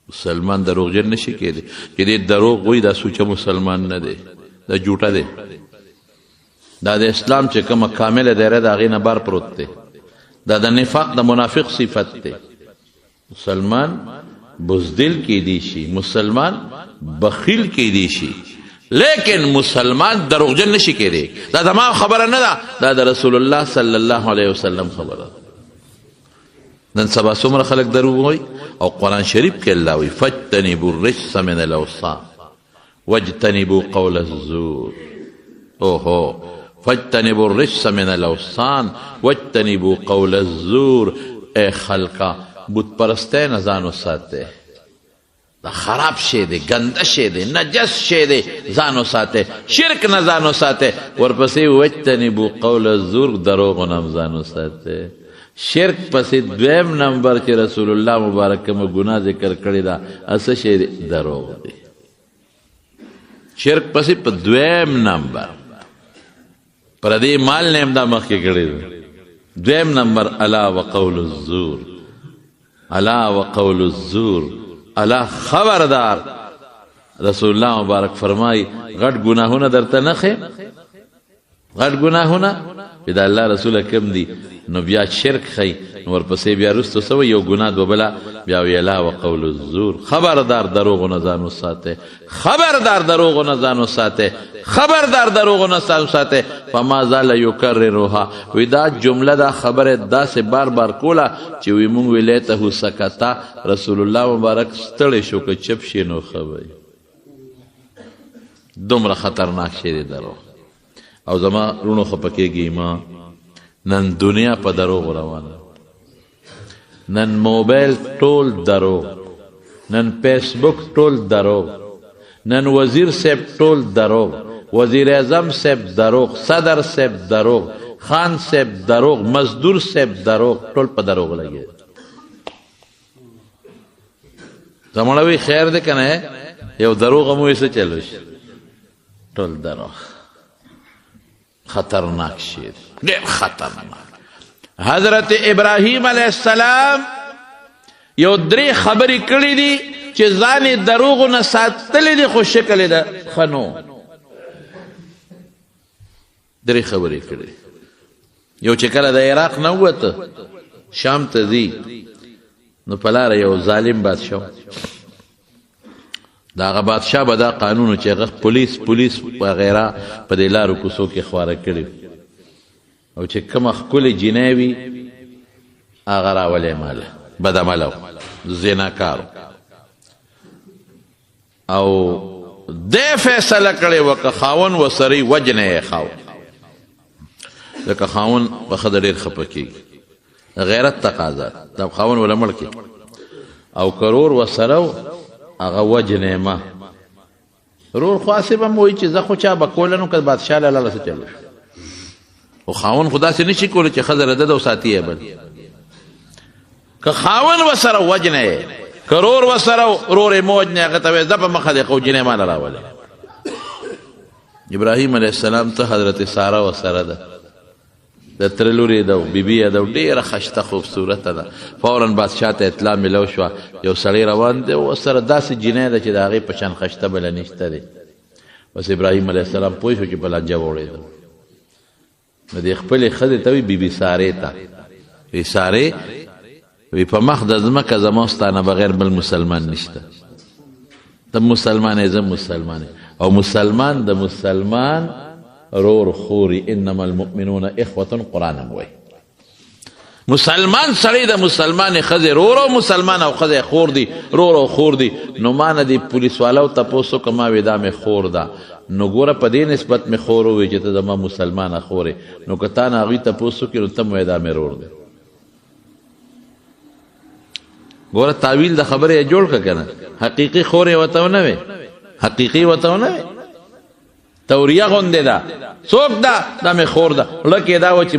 مسلمان دروغجن نشي کېدی چې دې دروغ وی دا سوچه مسلمان نه دی دا جوټه دی دا د اسلام چې کومه کامله دایره د هغې نه بار پروت دی دا د نفاق د منافق صفت دی مسلمان بزدل کی دی شي مسلمان بخیل کی دی شي لیکن مسلمان دروغجن نشي کېدی دا زما خبره نه ده دا د رسول الله صلی الله علیه وسلم خبره نن سبا څومره خلک دروغ وایي او قرآن شریف کې الله وایي فاجتنبوا الرجس من الاوثان واجتنبوا قول الزور. اوہو فاجتنبوا الرجس من الاوثان واجتنبوا قول الزور. اے خلقا بت پرستے نہ ځان وساته، دا خراب شی دی، ګنده شی دی، نجس شی دی، ځان وساته. شرک نه ځان وساته. ورپسې واجتنبوا قول الزور، دروغ نه ځان وساته. شرک پسې دویم نمبر چې رسول الله مبارک کوم ګناه ذکر کړی دا اصل شی دروغ دی. شرک پسې په دویم نمبر پر دې مال نه امدا مخ کې کړی. دویم نمبر الا وقول الزور، الا وقول الزور. الا خبردار، رسول الله مبارک فرمای غټ ګناهونه درته نه خې، غټ ګناهونه دا الله رسول کم دی. نو بیا شرک خی، نو ورپسې بیا رستو سو یو ګناه دوبله بیا ویلا وقول الزور. خبردار دروغ نه ځان وساته، خبردار دروغ نه ځان وساته، خبردار دروغ نه ځان وساته. فما زال یکررها، وی دا جمله دا خبره داسې بار بار کوله چې وی مونږ ویلیته سکتا. رسول الله مبارک ستړی شو که چپ شي نو خبري. دومره خطرناک شی دی دروغ. او زما رونو خپکیږي ما نن دنیا په دروغ روانه، نن موبایل ټول دروغ، نن فیسبوک ټول دروغ، نن وزیر صاحب ټول دروغ، وزیر اعظم صاحب دروغ، صدر صاحب دروغ، خان صاحب دروغ، مزدور صاحب دروغ، ټول په دروغ لګي. زموږ خیر ده کنه یو دروغ مو یې څه چلو شي، ټول دروغ. خطرناک شی ډېر خطرناک. حضرت ابراهیم علیه السلام یو درې خبرې کړې دي چې ځان یې دروغو نه ساتلې دي، خو شکل یې ده ښه نو. درې خبرې کړې. یو چې کله د عراق نه ووته شام ته ځي، نو په لاره یو ظالم بادشاه، د هغه بادشاه به دا قانون چې هغه پولیس وغیره په دې لارو کوڅو کې خواره کړي، او چې کومه ښکلې جینۍ وي هغه راولې ماله بدعمله و، زناکار. او دې فیصله کړې وه که خاون وسرې وجنه یې خاو، ځکه خاون په ښځه ډېر خفه کېږي، غیرت تقاضا دا خاون وله مړ کړي. او که رور ورسره هغه وجنې ما رور خواصې به م وایي چې زه خو چا به کوله نو که بادشاه له لاله څه چلو شو. خو خاون خو داسې نه شي کولی چې ښځه رده ده او ساتي یې بل. که خاون ورسره وجنه یې، که رور ورسره رور یې مه وجنې، هغه ته وایي ځه په مخه دې خو جنې ماله راولې. ابراهیم علیه السلام ته حضرت ساره ورسره ده، د تره لورې ده، بیبي یې ده، ډېره ښایسته خوبصورته ده. فورا بادشاه ته اطلاع میلو شوه یو سړی روان دی ورسره داسې جینۍ ده چې د هغې په شان ښایسته بله نشته دی. بس ابراهیم علیه السلام پوه شو چې په لانجه وړېده. نو دې خپلې ښځې ته وي بیبي سارې ته، وی سارې وی په مخ د ځمکه زما ستا نه بغیر بل مسلمان نشته، ته مسلمان یې زه مسلمان یم، او مسلمان د مسلمان رور خوري. انما المؤمنون اخوة، قرآن هم وایي مسلمان سړی د مسلمان ښځې رور او مسلمان او ښځې خور دی، رور او خور دی. نو ما نه دې پولیس والو تپوس وکړه، ما وی دا مې خور ده. نو ګوره په دې نسبت مې خور ووایي چې ته زما مسلمانه خور یې. نو که تا نه هغوی تپوس وکړي نو ته م وایې دا مې رور دی. ګوره تاویل د خبرې یې جوړ کړه که نه، حقیقي خور یې ورته ونه وی، حقیقي ورته ونه وی، توریه غوندې ده. څوک ده؟ دا مې خور ده. لکه دا و چې